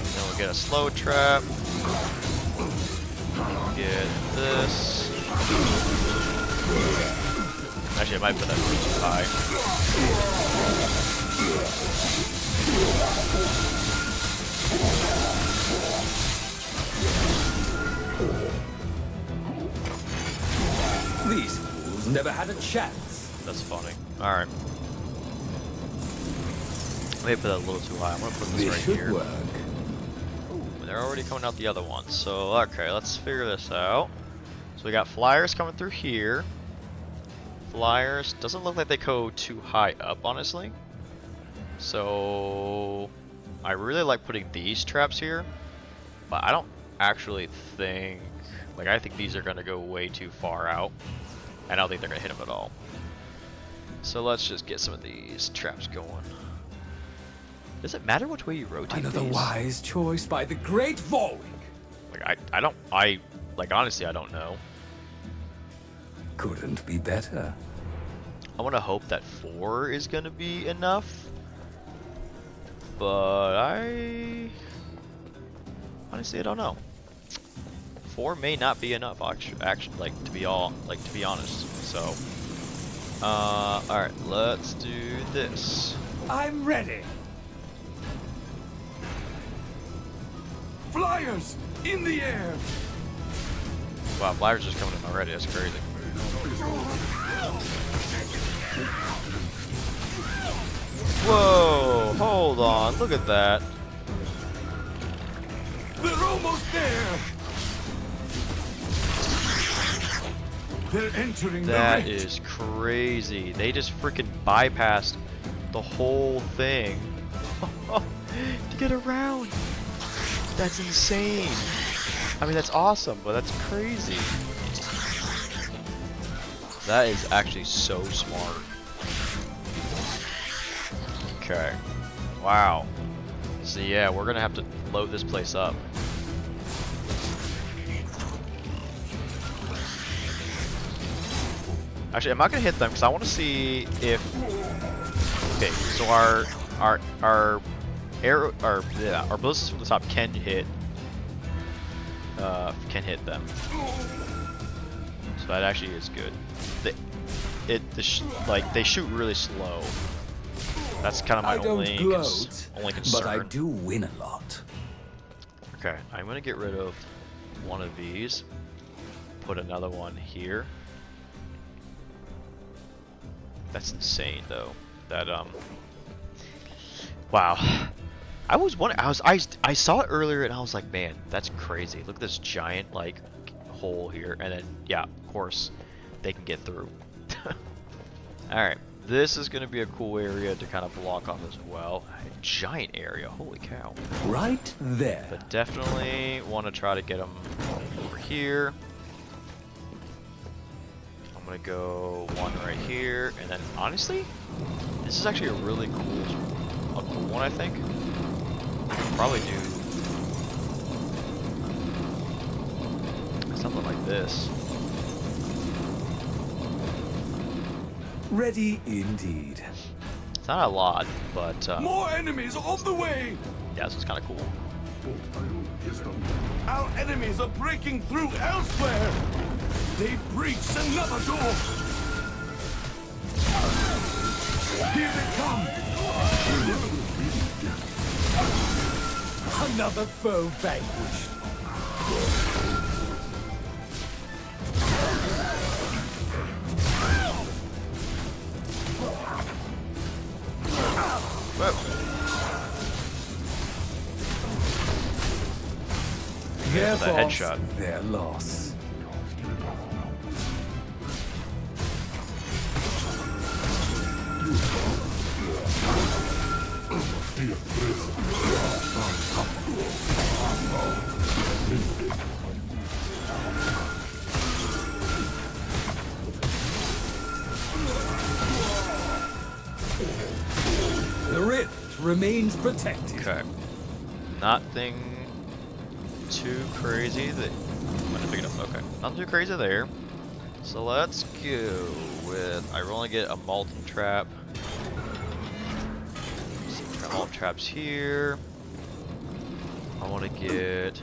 Then we'll get a slow trap. Get this. Actually, I might put that too high. These fools never had a chance. That's funny. Alright. Maybe put that a little too high. I'm gonna put this right should here. work. Ooh, they're already coming out the other ones. So, okay, let's figure this out. So we got flyers coming through here. Flyers, doesn't look like they go too high up, honestly. So, I really like putting these traps here. But I don't actually think, like I think these are gonna go way too far out. I don't think they're gonna hit them at all. So let's just get some of these traps going. Does it matter which way you rotate Another these? wise choice by the great Volwick. Like like honestly I don't know. Couldn't be better. I want to hope that 4 is gonna be enough, but I honestly don't know. 4 may not be enough actually, like to be honest. So, all right, let's do this. I'm ready. Flyers in the air. Wow, flyers just coming in already. That's crazy. Whoa, hold on, look at that. They're almost there. They're entering That the rift. is crazy. They just freaking bypassed the whole thing to get around. That's insane. I mean, that's awesome, but that's crazy. That is actually so smart. Okay. Wow. So yeah, we're gonna have to load this place up. Actually, I'm not gonna hit them because I want to see if. Okay, so our ballistas from the top can hit them. So that actually is good. Like they shoot really slow. That's kind of my I don't only gloat, only concern. but I do win a lot. Okay, I'm gonna get rid of one of these. Put another one here. That's insane, though. That wow. I was wondering. I saw it earlier, and I was like, man, that's crazy. Look at this giant like hole here, and then yeah, of course, they can get through. All right, this is gonna be a cool area to kind of block off as well. A giant area, holy cow! Right there. But definitely want to try to get them over here. I'm gonna go one right here, and then honestly, this is actually a really cool one. I think probably do something like this. Ready indeed. It's not a lot, but More enemies on the way! yeah, this is kind of cool. Our enemies are breaking through elsewhere! They breached another door! Here they come! Another foe vanquished. Whoa. Their that loss, headshot. their loss. The rift remains protected. Okay. Nothing too crazy that. I'm gonna pick it up. Okay. Nothing too crazy there. So let's go with. I want to get a molten trap. Some molten traps here. I want to get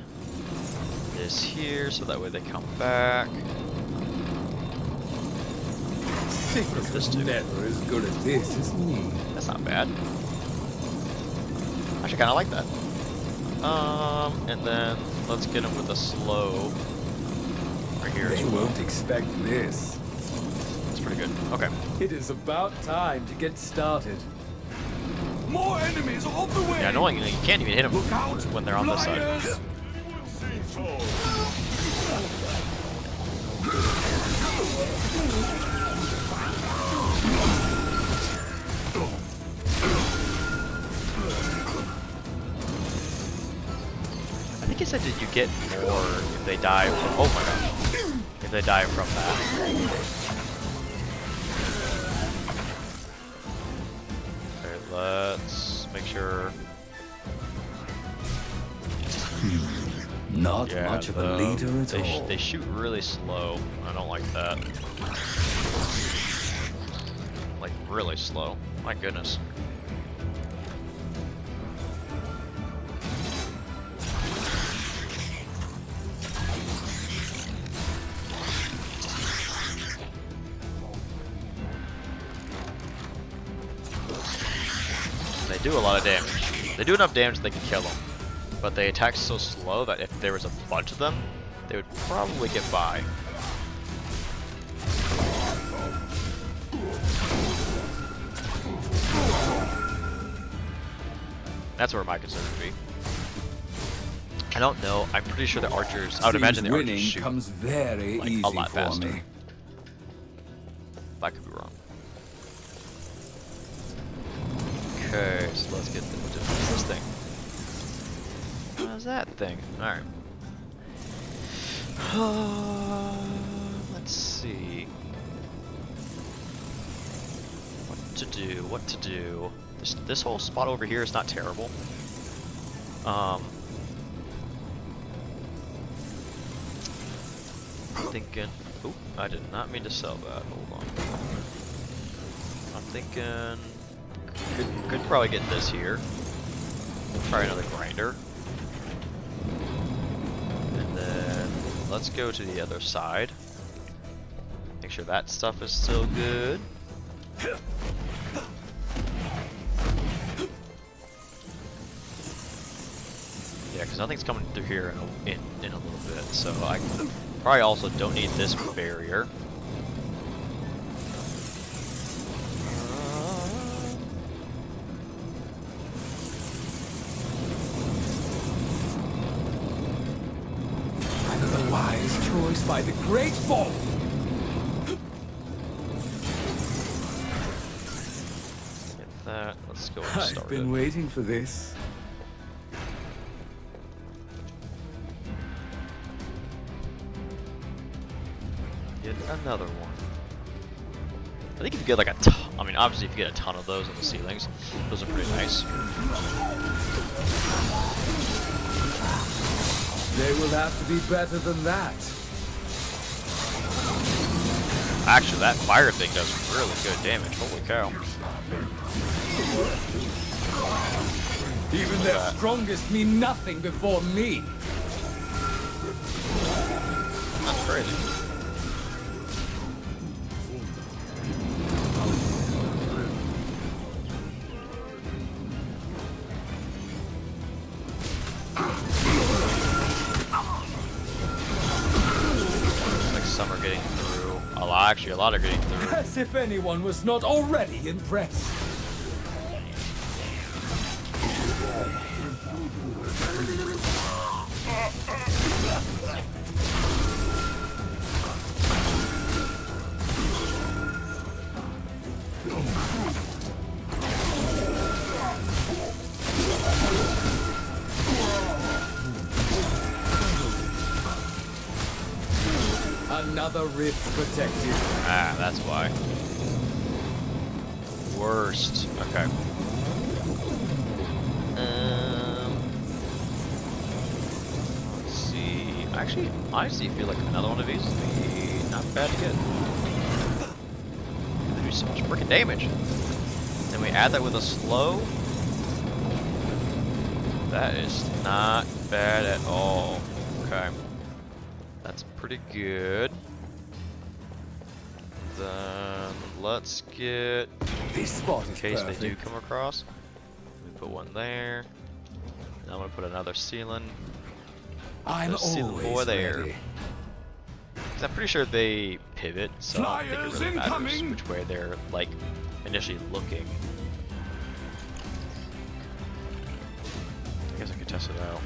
this here so that way they come back. Sigma's never as good as this, isn't he? That's not bad. Actually, kind of like that. And then let's get him with a slow right here. They won't expect this. That's pretty good. Okay. It is about time to get started. More enemies on the way! Yeah, annoying. You can't even hit them Look out! when they're on this side. Flyers! I think he said that you get more if they die from. Oh my gosh. If they die from that. Okay, let's make sure. Not Yeah, much of a leader at all. They shoot really slow. I don't like that. Like really slow. My goodness. They do a lot of damage. They do enough damage that they can kill them. But they attack so slow that if there was a bunch of them, they would probably get by. That's where my concern would be. I don't know. I'm pretty sure the archers. I would imagine the archers winning shoot comes very like, easy a lot for faster. me. That could be wrong. Okay, so let's get this thing. How's that thing? Alright. Let's see. What to do, what to do. This whole spot over here is not terrible. I'm thinking... Oop, I did not mean to sell that. Hold on. I'm thinking... Could probably get this here. Try another grinder. And then let's go to the other side. sure that stuff is still good. Yeah, because nothing's coming through here in a little bit, so I probably also don't need this barrier. Another wise choice by the Great Ball. Get that. Let's go and start I've been it. waiting for this. Get another one. I think if you get like a ton, I mean, obviously if you get a ton of those on the ceilings, those are pretty nice. They will have to be better than that. Actually, that fire thing does really good damage. Holy cow. Even their strongest mean nothing before me. That's crazy. Like some are getting through. Actually, a lot are getting through. As if anyone was not already impressed. Another rift protected. Ah, that's why. Worst. Okay. Let's see. Actually, honestly, I feel like another one of these would be not bad to get. They do so much freaking damage. Then we add that with a slow. That is not bad at all. Okay. That's pretty good. Then let's get, This spot in is case perfect. they do come across, we put one there. Now I'm gonna put another ceiling. I'm Ceiling always boy there. ready. 'Cause I'm pretty sure they pivot, so I don't think it Flyers really matters incoming! which way they're like initially looking. I guess I could test it out.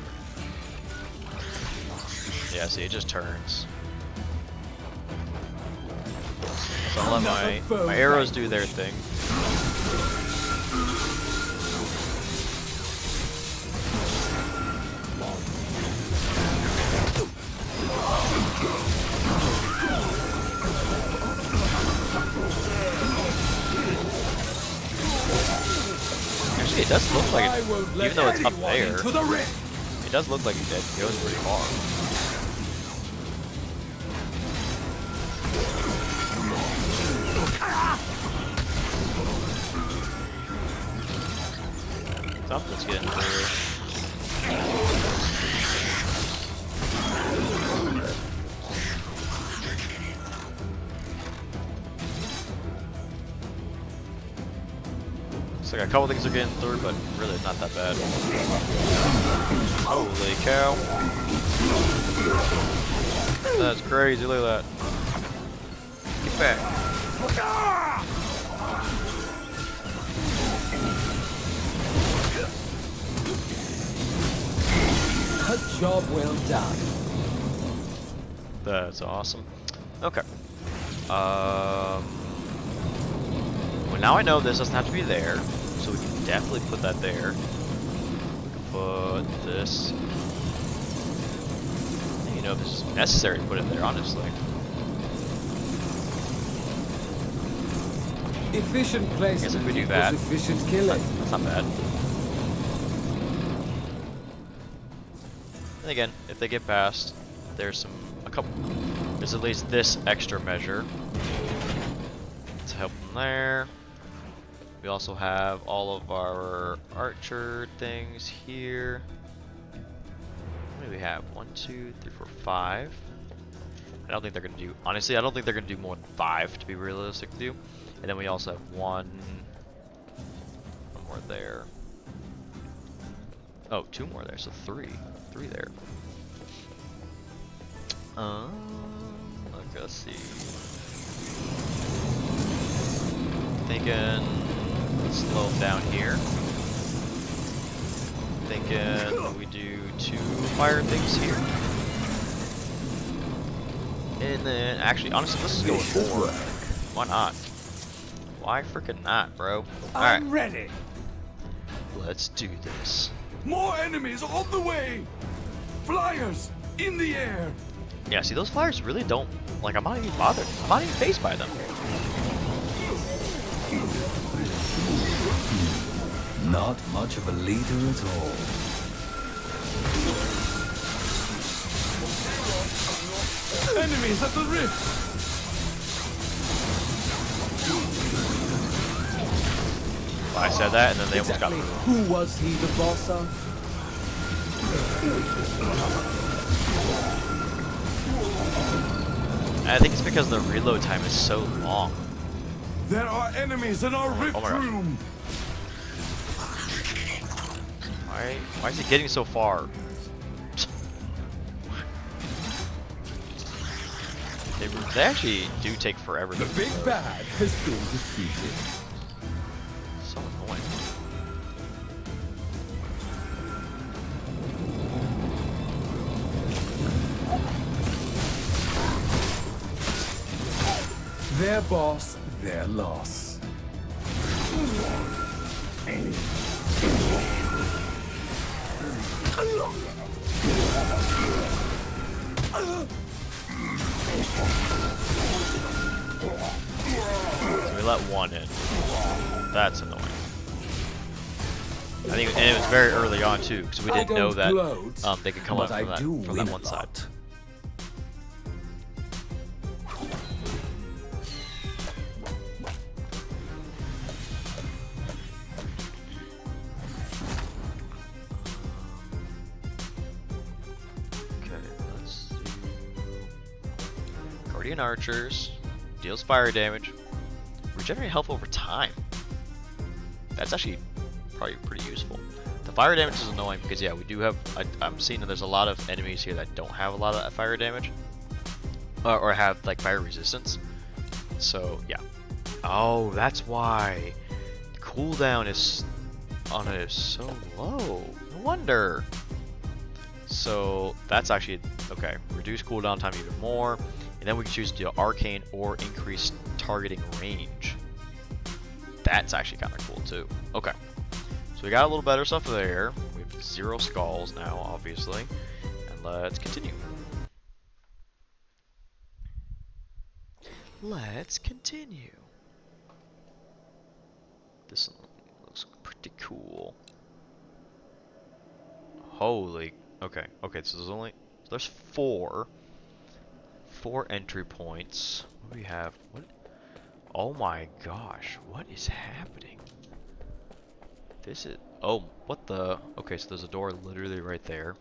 Yeah, see, it just turns. So I'll let my arrows do their thing. Actually, it does look like I it, won't let even though it's up anyone there, into the rift. it does look like it goes pretty far. Something's getting through. Looks like a couple things are getting through, but really it's not that bad. Holy cow. That's crazy, look at that. Get back. A job well done. That's awesome. Okay. Well, now I know this doesn't have to be there, so we can definitely put that there. We can put this. You know, if it's necessary to put it there, honestly. Efficient placement. I guess if we do equals that, efficient killing. That's not bad. And again, if they get past, there's there's at least this extra measure to help them there. We also have all of our archer things here. What do we have? 1, 2, 3, 4, 5. I don't think they're gonna do. Honestly, I don't think they're gonna do more than 5, to be realistic with you. And then we also have one more there. Oh, 2 more there, so 3 there. Let's see. Thinking, let's slow them down here. Thinking we do 2 fire things here. And then, actually, honestly, let's just go with 4. Why not? Why freaking not, bro? Alright, I'm ready. let's do this. More enemies on the way! Flyers in the air! Yeah, see, those flyers really don't, like, I'm not even bothered. I'm not even phased by them. Not much of a leader at all. Enemies at the rift! I said that, and then they almost got me. Who was he the boss of? I think it's because the reload time is so long. There are enemies in our rift my gosh. room! Why is it getting so far? They actually do take forever to The big reload. bad has been defeated. So annoying. Their boss, their loss. So we let 1 in. That's annoying. I think, and it was very early on too, because we didn't know that they could come up but I do from that win one a side. lot. Okay, let's do Guardian Archers. Deals fire damage. Regenerate health over time. That's actually probably pretty useful. The fire damage is annoying because, yeah, we do have. I'm seeing that there's a lot of enemies here that don't have a lot of fire damage, or have like fire resistance. So yeah. Oh, that's why the cooldown is on it is so low. No wonder. So that's actually okay. Reduce cooldown time even more, and then we can choose to do arcane or increase targeting range. That's actually kind of cool too. Okay. So we got a little better stuff there. We have 0 skulls now, obviously. And let's continue. Let's continue. This one looks pretty cool. Holy. Okay. Okay, so there's 4 entry points. What do we have? What? Oh my gosh. What is happening? This is, oh, what the, okay, so there's a door literally right there.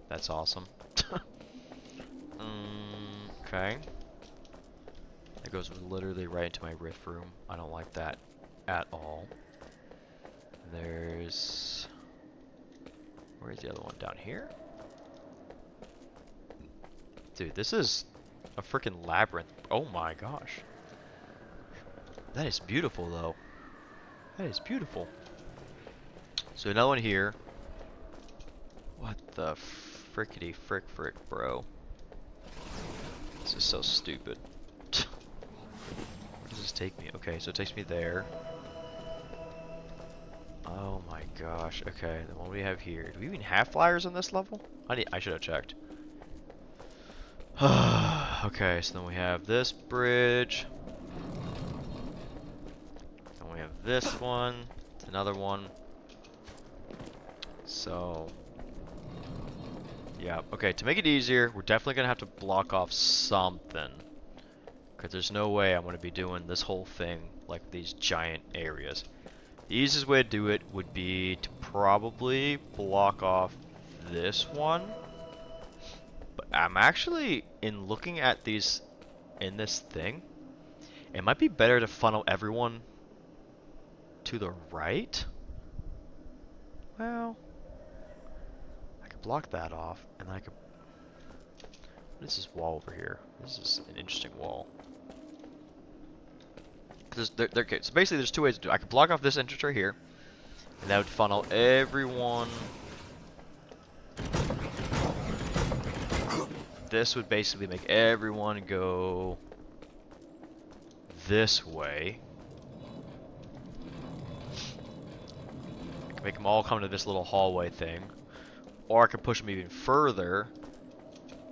That's awesome. Okay. That goes literally right into my rift room. I don't like that at all. There's, where's the other one? Down here? Dude, this is a freaking labyrinth. Oh my gosh. That is beautiful though. That is beautiful. So another one here. What the frickety frick, bro? This is so stupid. Where does this take me? Okay, so it takes me there. Oh my gosh. Okay, the one we have here. Do we even have flyers on this level? I should have checked. Okay, so then we have this bridge. And we have this one. Another one. So, yeah, okay, to make it easier, we're definitely going to have to block off something. Because there's no way I'm going to be doing this whole thing like these giant areas. The easiest way to do it would be to probably block off this one. But I'm actually, in looking at these in this thing, it might be better to funnel everyone to the right. Well, I could block that off, and I could. What is this wall over here? This is an interesting wall. Okay, so basically, there's two ways to do it. I could block off this entrance right here, and that would funnel everyone. This would basically make everyone go this way. I can make them all come to this little hallway thing. Or I could push them even further,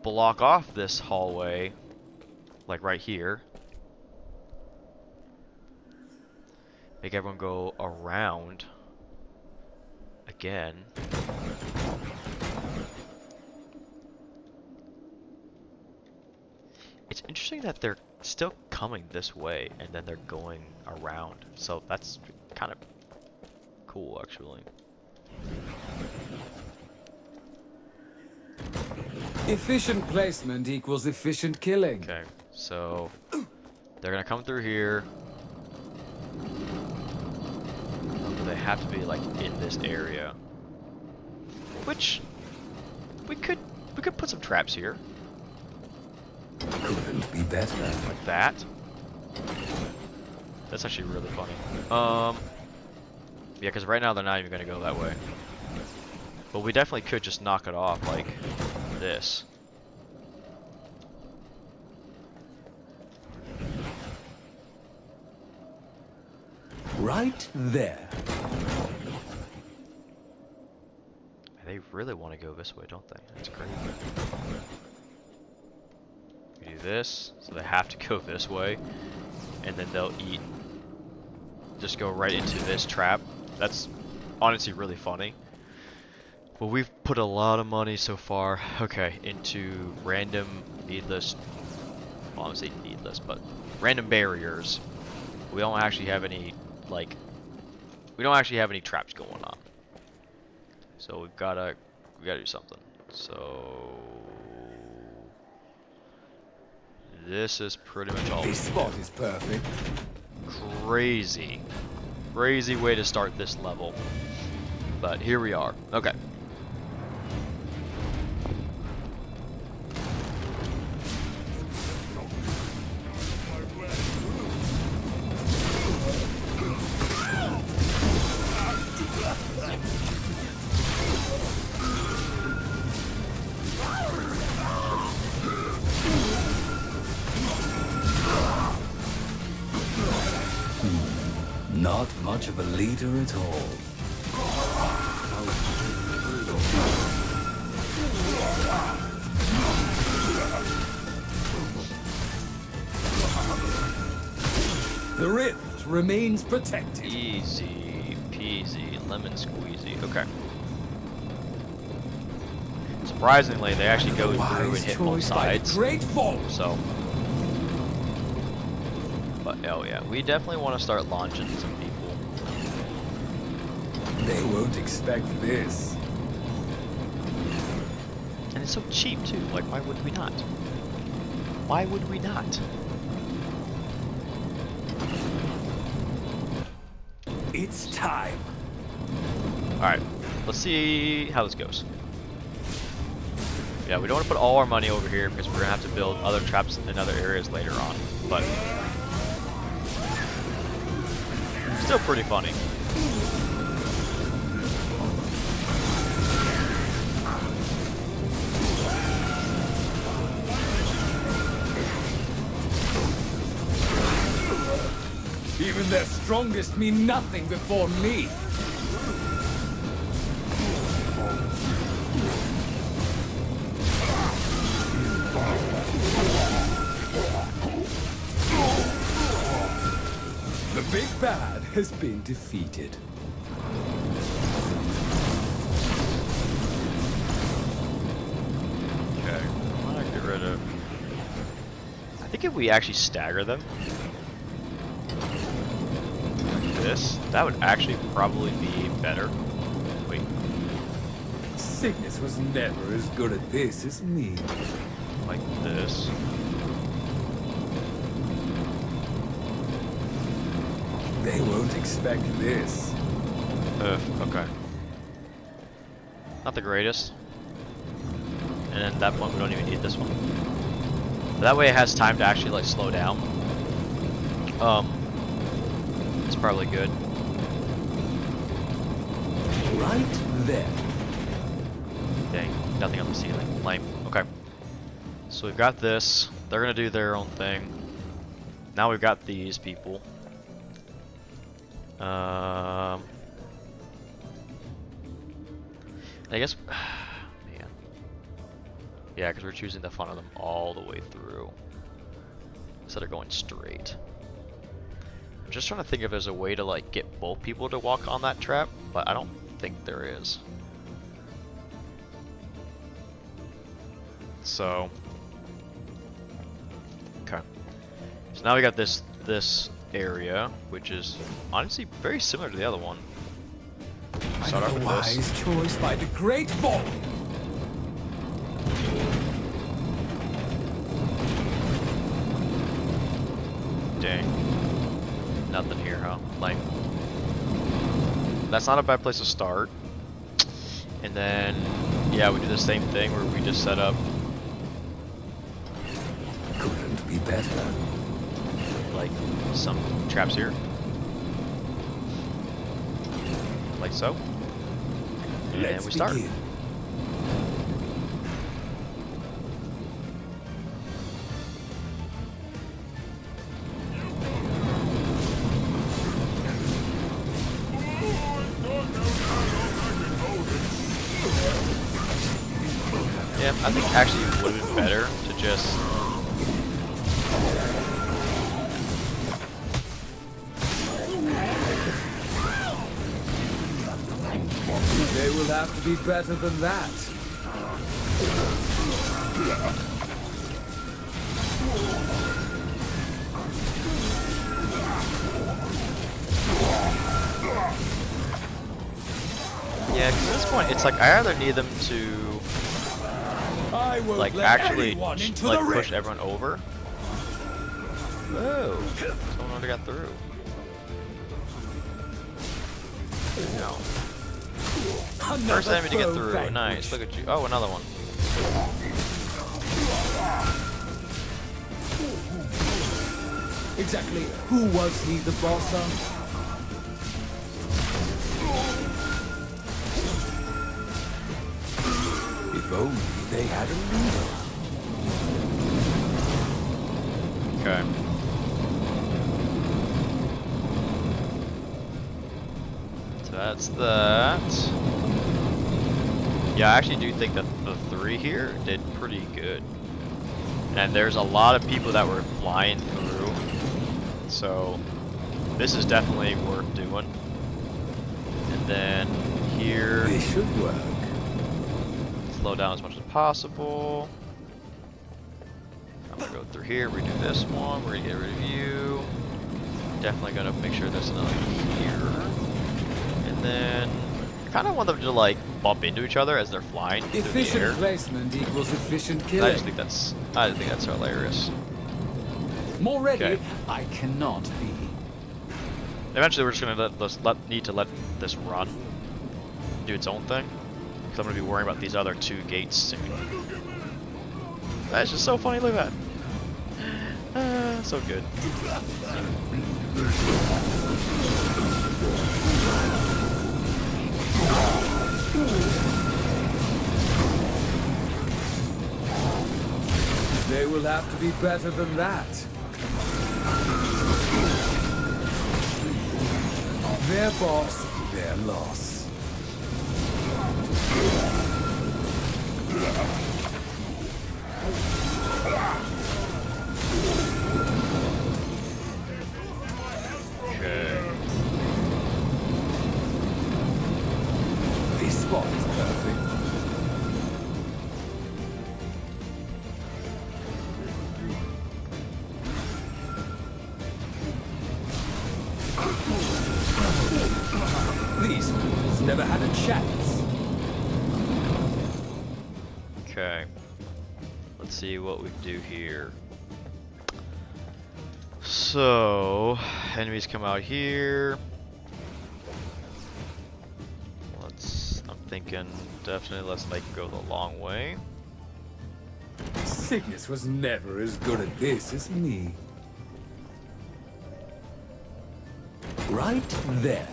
block off this hallway, like right here. Make everyone go around again. It's interesting that they're still coming this way and then they're going around. So that's kind of cool, actually. Efficient placement equals efficient killing. Okay, so they're gonna come through here. They have to be like in this area, which we could put some traps here. Couldn't be better. Like that. That's actually really funny. Yeah, because right now they're not even gonna go that way. But we definitely could just knock it off like this. Right there. They really want to go this way, don't they? That's great. We do this, so they have to go this way, and then they'll just go right into this trap. That's honestly really funny. But we've put a lot of money so far, okay, into random needless, well, I don't say needless, but random barriers. We don't actually have any, like, we don't actually have any traps going on. So we gotta do something. So this is pretty much all. This spot is perfect. Crazy way to start this level, but here we are. Okay. Not much of a leader at all. The rift remains protected. Easy peasy, lemon squeezy. Okay. Surprisingly, they actually go through and hit both sides. Great fall. So, but oh yeah, we definitely want to start launching some people. They won't expect this. And it's so cheap too. Like, why would we not? Why would we not? It's time. Alright, let's see how this goes. Yeah, we don't want to put all our money over here because we're going to have to build other traps in other areas later on. But still pretty funny. Even their strongest mean nothing before me. The big bad has been defeated. Okay, I'm gonna get rid of... I think if we actually stagger them, like this, that would actually probably be better. Wait. Cygnus was never as good at this as me. Like this. They won't expect this. Okay. Not the greatest. And at that point, we don't even need this one. But that way, it has time to actually like slow down. It's probably good. Right there. Dang, nothing on the ceiling. Lame. Okay. So we've got this. They're gonna do their own thing. Now we've got these people. I guess. Man. Yeah, because we're choosing to funnel them all the way through instead of going straight. I'm just trying to think if there's a way to like get both people to walk on that trap, but I don't think there is. So, okay. So now we got this area, which is honestly very similar to the other one. Start off A with wise this. choice by the great Vol. Dang. Nothing here, huh? Like, that's not a bad place to start. And then, yeah, we do the same thing where we just set up Couldn't be better. like some traps here, like so, and Let's we start. begin. Yeah, I think actually it would have been better to just They will have to be better than that. yeah. 'Cause at this point, it's like I either need them to I will like let actually anyone into like the push ring. everyone over. Whoa! Someone already got through. No. First enemy to get through. Nice. Look at you. Oh, another one. Exactly who was he the boss of? If only they had a leader. Okay. So that's that. Yeah, I actually do think that the three here did pretty good. And there's a lot of people that were flying through. So this is definitely worth doing. And then here, This should work. slow down as much as possible. I'm gonna go through here, redo this one, we're gonna get rid of you. Definitely gonna make sure there's another here. And then I kinda want them to like bump into each other as they're flying through the air. Efficient placement equals efficient I killing. just think that's hilarious. More ready, Okay. I cannot be. Eventually we're just gonna need to let this run, do its own thing. Because I'm gonna be worrying about these other two gates soon. That's just so funny, look at that. So good. They will have to be better than that. Their boss, their loss. Okay. This spot is perfect. These fools never had a chance. Okay. Let's see what we do here. So, enemies come out here. I'm thinking definitely let's make go the long way. Cygnus was never as good at this as me. Right there.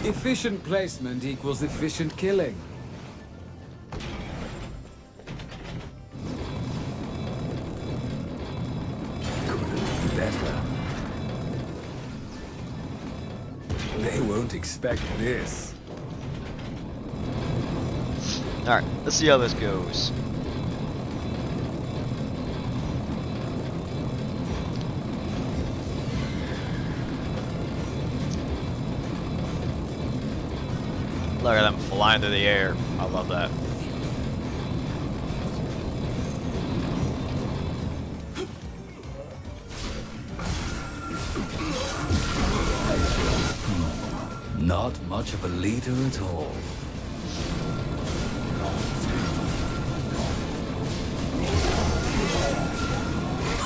Efficient placement equals efficient killing. Couldn't be better. They won't expect this. Alright, let's see how this goes. Look at them flying through the air. I love that. Not much of a leader at all.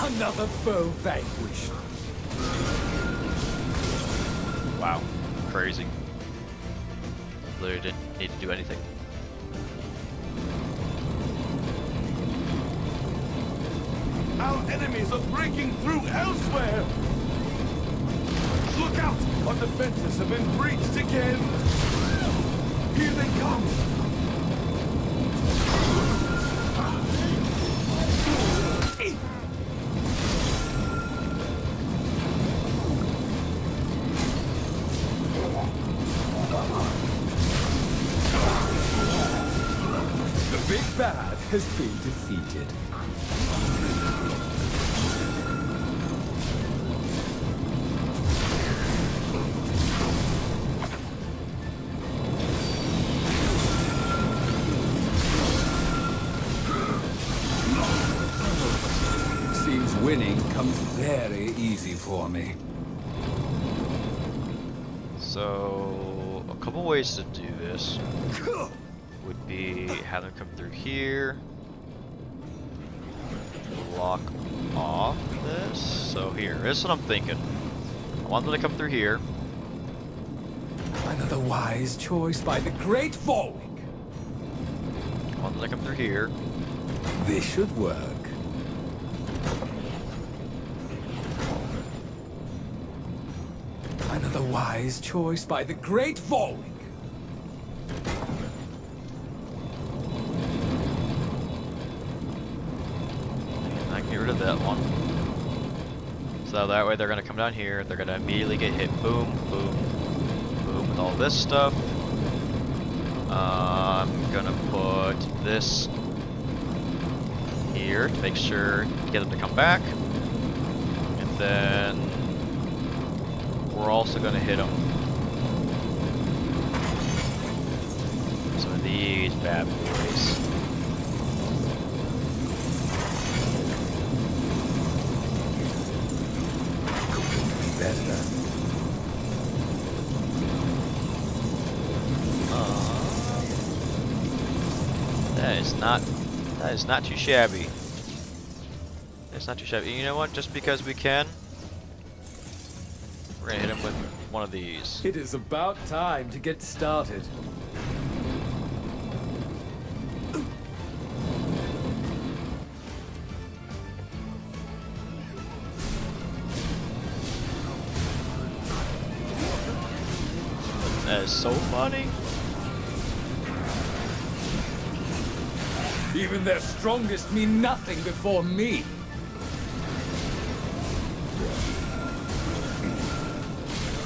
Another foe vanquished. Wow. Crazy. Literally didn't need to do anything. Our enemies are breaking through elsewhere! Look out! Our defenses have been breached again! Here they come! The big bad has been defeated. Seems winning comes very easy for me. So, a couple ways to do this would be have them come through here, block off this. So here, this is what I'm thinking. I want them to come through here. Another wise choice by the great Volwick. I want them to come through here. This should work. Another wise choice by the great Volwick. And I can get rid of that one. So that way they're gonna come down here, they're gonna immediately get hit. Boom, boom, boom with all this stuff. I'm gonna put this here to make sure to get them to come back. And then we're also gonna hit them. Some of these bad boys. Better. That is not too shabby. It's not too shabby. You know what? Just because we can, we're gonna hit him with one of these. It is about time to get started. That is so funny. Even their strongest mean nothing before me.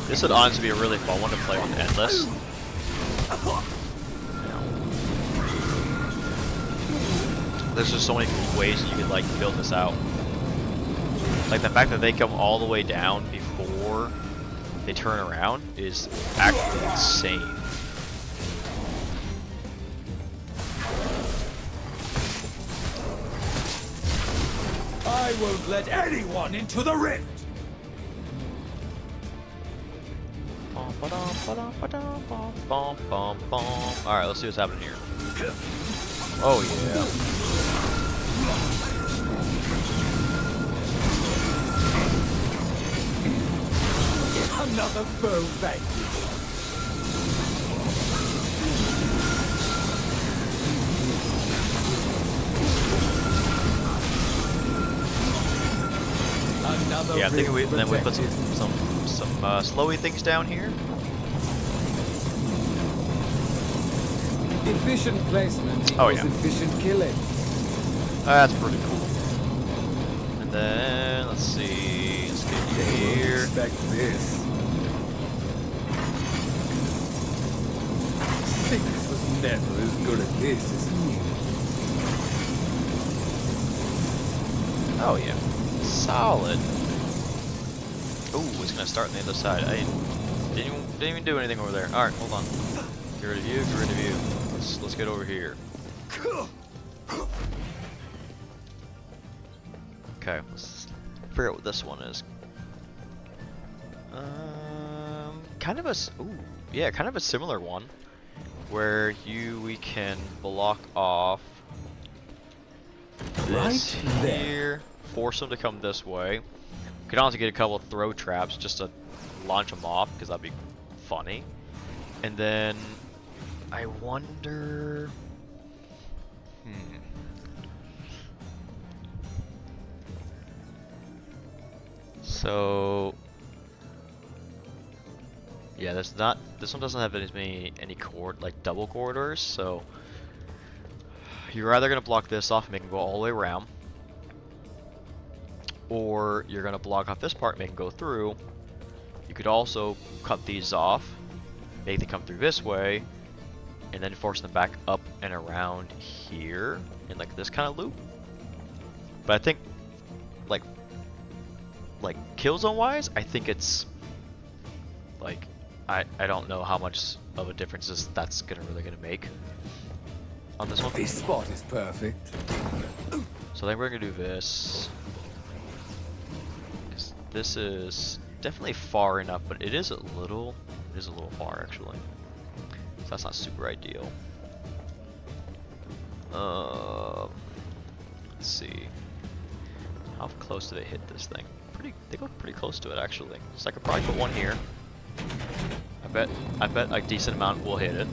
This would honestly be a really fun one to play on Endless. There's just so many cool ways that you could like build this out. Like the fact that they come all the way down before they turn around is actually insane. I won't let anyone into the rift. Alright, let's see what's happening here. Oh yeah. Another foe vanquished. Another Yeah, I think rift then we put protected. some slowy things down here. Efficient placement equals Oh, yeah. efficient killing. That's pretty cool. And then let's see, let's get you here. Expect this. Sickness was never as good at this as you. Oh yeah, solid. Ooh, it's gonna start on the other side. I didn't even do anything over there. All right, hold on. Get rid of you. Get rid of you. Let's get over here. Okay, let's figure out what this one is. Kind of a kind of a similar one, where we can block off this Right there. here, force them to come this way. We could also get a couple of throw traps just to launch them off, because that'd be funny. And then I wonder. So yeah, this one doesn't have any double corridors, so you're either gonna block this off and make them go all the way around, or you're gonna block off this part and make them go through. You could also cut these off, make them come through this way, and then force them back up and around here in like this kind of loop. But I think like kill zone wise, I think it's like I don't know how much of a difference that's really gonna make on this one. This spot is perfect. So I think we're gonna do this. 'Cause this is definitely far enough, but it is a little far actually. So that's not super ideal. Let's see. How close do they hit this thing? They go pretty close to it actually. So I could probably put one here. I bet a decent amount will hit it.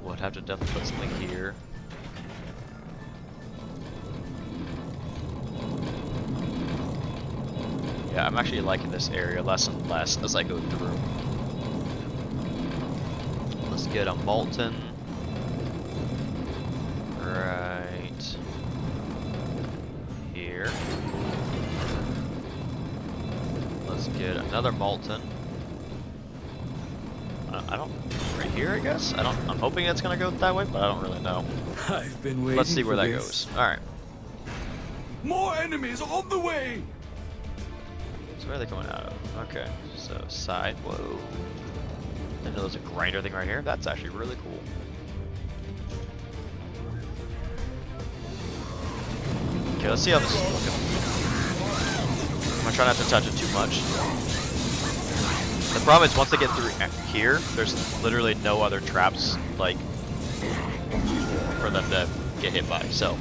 Would have to definitely put something here. Yeah, I'm actually liking this area less and less as I go through. Let's get a molten. Right here. Let's get another molten. I don't. Right here, I guess. I'm hoping it's gonna go that way, but I don't really know. I've been waiting. Let's see where for that this. goes. All right. More enemies on the way! So where are they coming out of? Okay. So side. Whoa. I didn't know there's a grinder thing right here. That's actually really cool. Okay, let's see how this is looking. I'm gonna try not to touch it too much. The problem is once they get through here, there's literally no other traps like for them to get hit by. So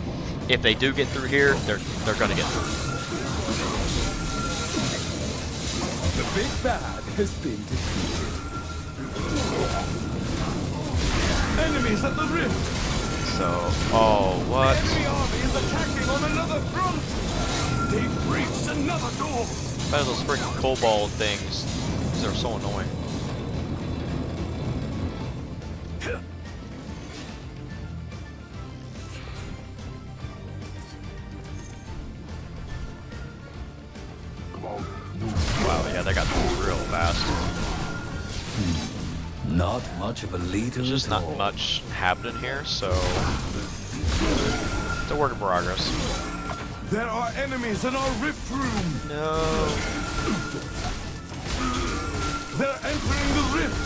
if they do get through here, they're gonna get through. The big bad has been defeated. Enemies at the rift! So, oh, what? Enemy army is attacking on another front! They've breached another door! Better those freaking cobalt things. They're so annoying. Wow, yeah, they got through real fast. Not much of a leader. There's just at not all. much happening here, so it's a work in progress. There are enemies in our rift room! No. They're entering the rift!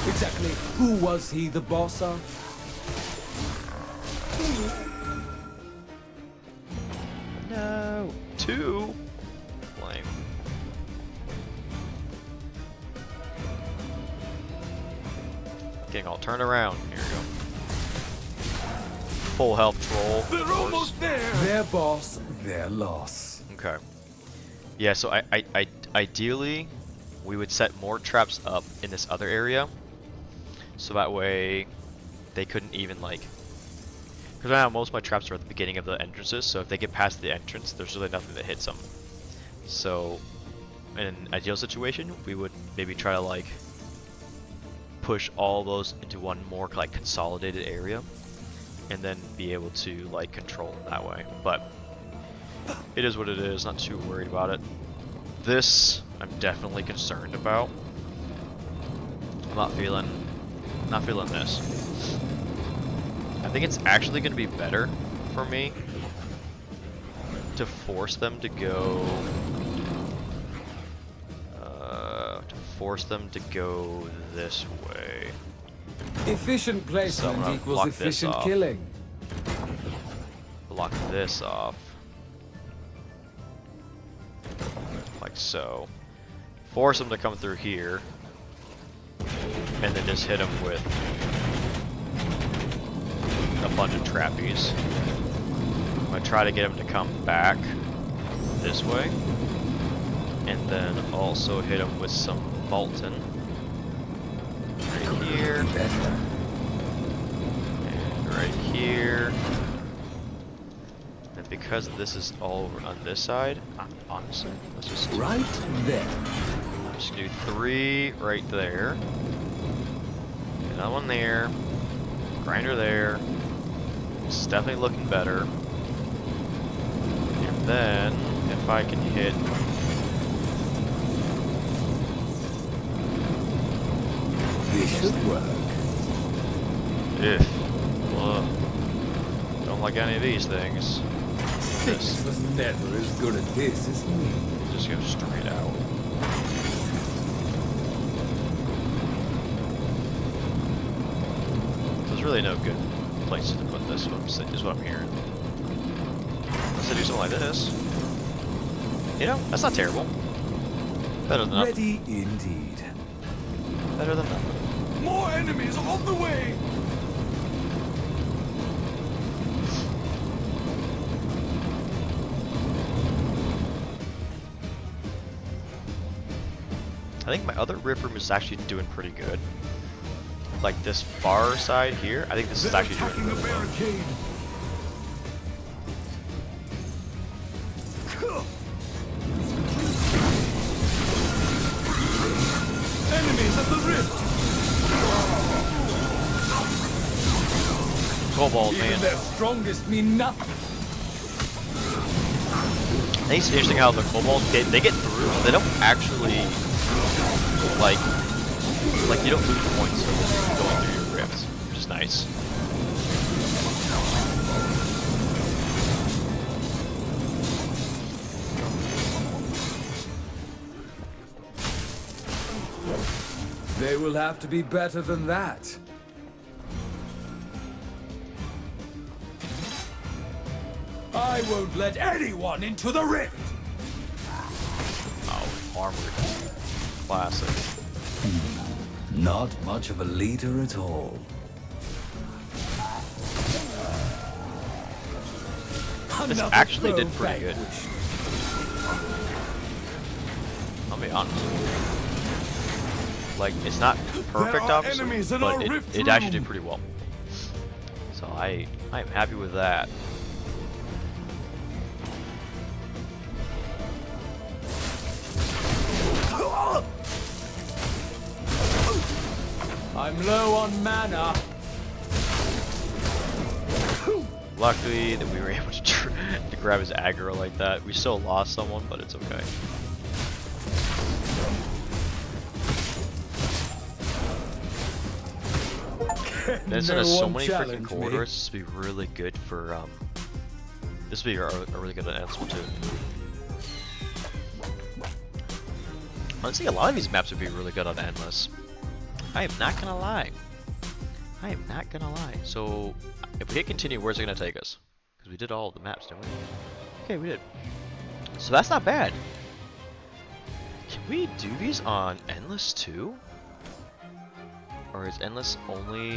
Exactly who was he the boss of? 2. Lame. Getting all turned around. Here we go. Full health troll. of They're course. almost there. Their boss, their loss. Okay. Yeah, so I ideally we would set more traps up in this other area, so that way they couldn't even like. Because right now most of my traps are at the beginning of the entrances, so if they get past the entrance, there's really nothing that hits them. So, in an ideal situation, we would maybe try to like push all those into one more like consolidated area, and then be able to like control them that way. But it is what it is. Not too worried about it. This I'm definitely concerned about. I'm not feeling this. I think it's actually going to be better for me to force them to go. This way. Efficient So I'm placement gonna equals block this efficient off. killing. Block this off. Like so. Force them to come through here. And then just hit them with a bunch of trappies. I'm gonna try to get them to come back this way. And then also hit them with some Bolton. Right here. Better. And right here. And because this is all over on this side, honestly, let's just Right there. just do 3 right there. Another one there. Grinder there. It's definitely looking better. And then if I can hit This should work. Don't like any of these things. Six was never as good at this as me. Just go straight out. There's really no good places to put this, is what I'm hearing. Unless I do something like this. You know, that's not terrible. Better than nothing. Ready indeed. Better than nothing. More enemies on the way. I think my other rip room is actually doing pretty good. Like this far side here, I think this is They're actually doing attacking the really well. barricade. Enemies at the rift. Cobalt, Even man. their strongest mean nothing. I think it's interesting how the Cobalt, they get through, they don't actually, like you don't lose points going through your rifts, which is nice. They will have to be better than that. I won't let anyone into the rift! Oh, armored. Classic. Not much of a leader at all. This Another actually foe did pretty good. vanquished. I'll be honest. Like, it's not perfect, are obviously, enemies in but our rift it actually room. did pretty well. So I am happy with that. I'm low on mana. Luckily that we were able to grab his aggro like that. We still lost someone, but it's okay. This No has so one many freaking challenge me. corridors. This would be really good for this would be a really good announcement too. Honestly, a lot of these maps would be really good on Endless. I am not gonna lie. I am not gonna lie. So, if we hit continue, where's it gonna take us? Because we did all of the maps, didn't we? Okay, we did. So that's not bad. Can we do these on Endless too? Or is Endless only...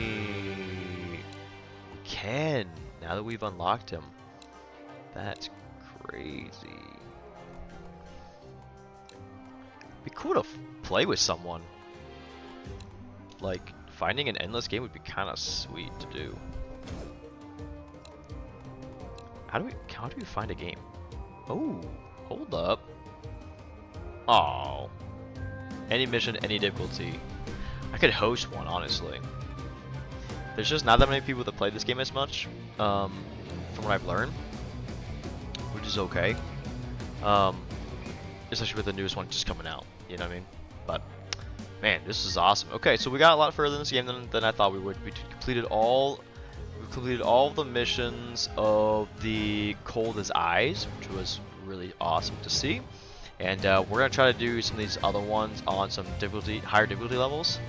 We can, now that we've unlocked him. That's crazy. Be cool to play with someone. Like, finding an Endless game would be kind of sweet to do. How do we find a game? Oh, hold up. Oh. Any mission, any difficulty. I could host one, honestly. There's just not that many people that play this game as much, from what I've learned, which is okay. Especially with the newest one just coming out, you know what I mean? But, man, this is awesome. Okay, so we got a lot further in this game than I thought we would. We completed all of the missions of the Cold as Ice, which was really awesome to see. And we're gonna try to do some of these other ones on some higher difficulty levels,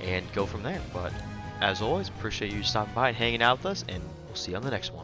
and go from there. But as always, appreciate you stopping by and hanging out with us, and we'll see you on the next one.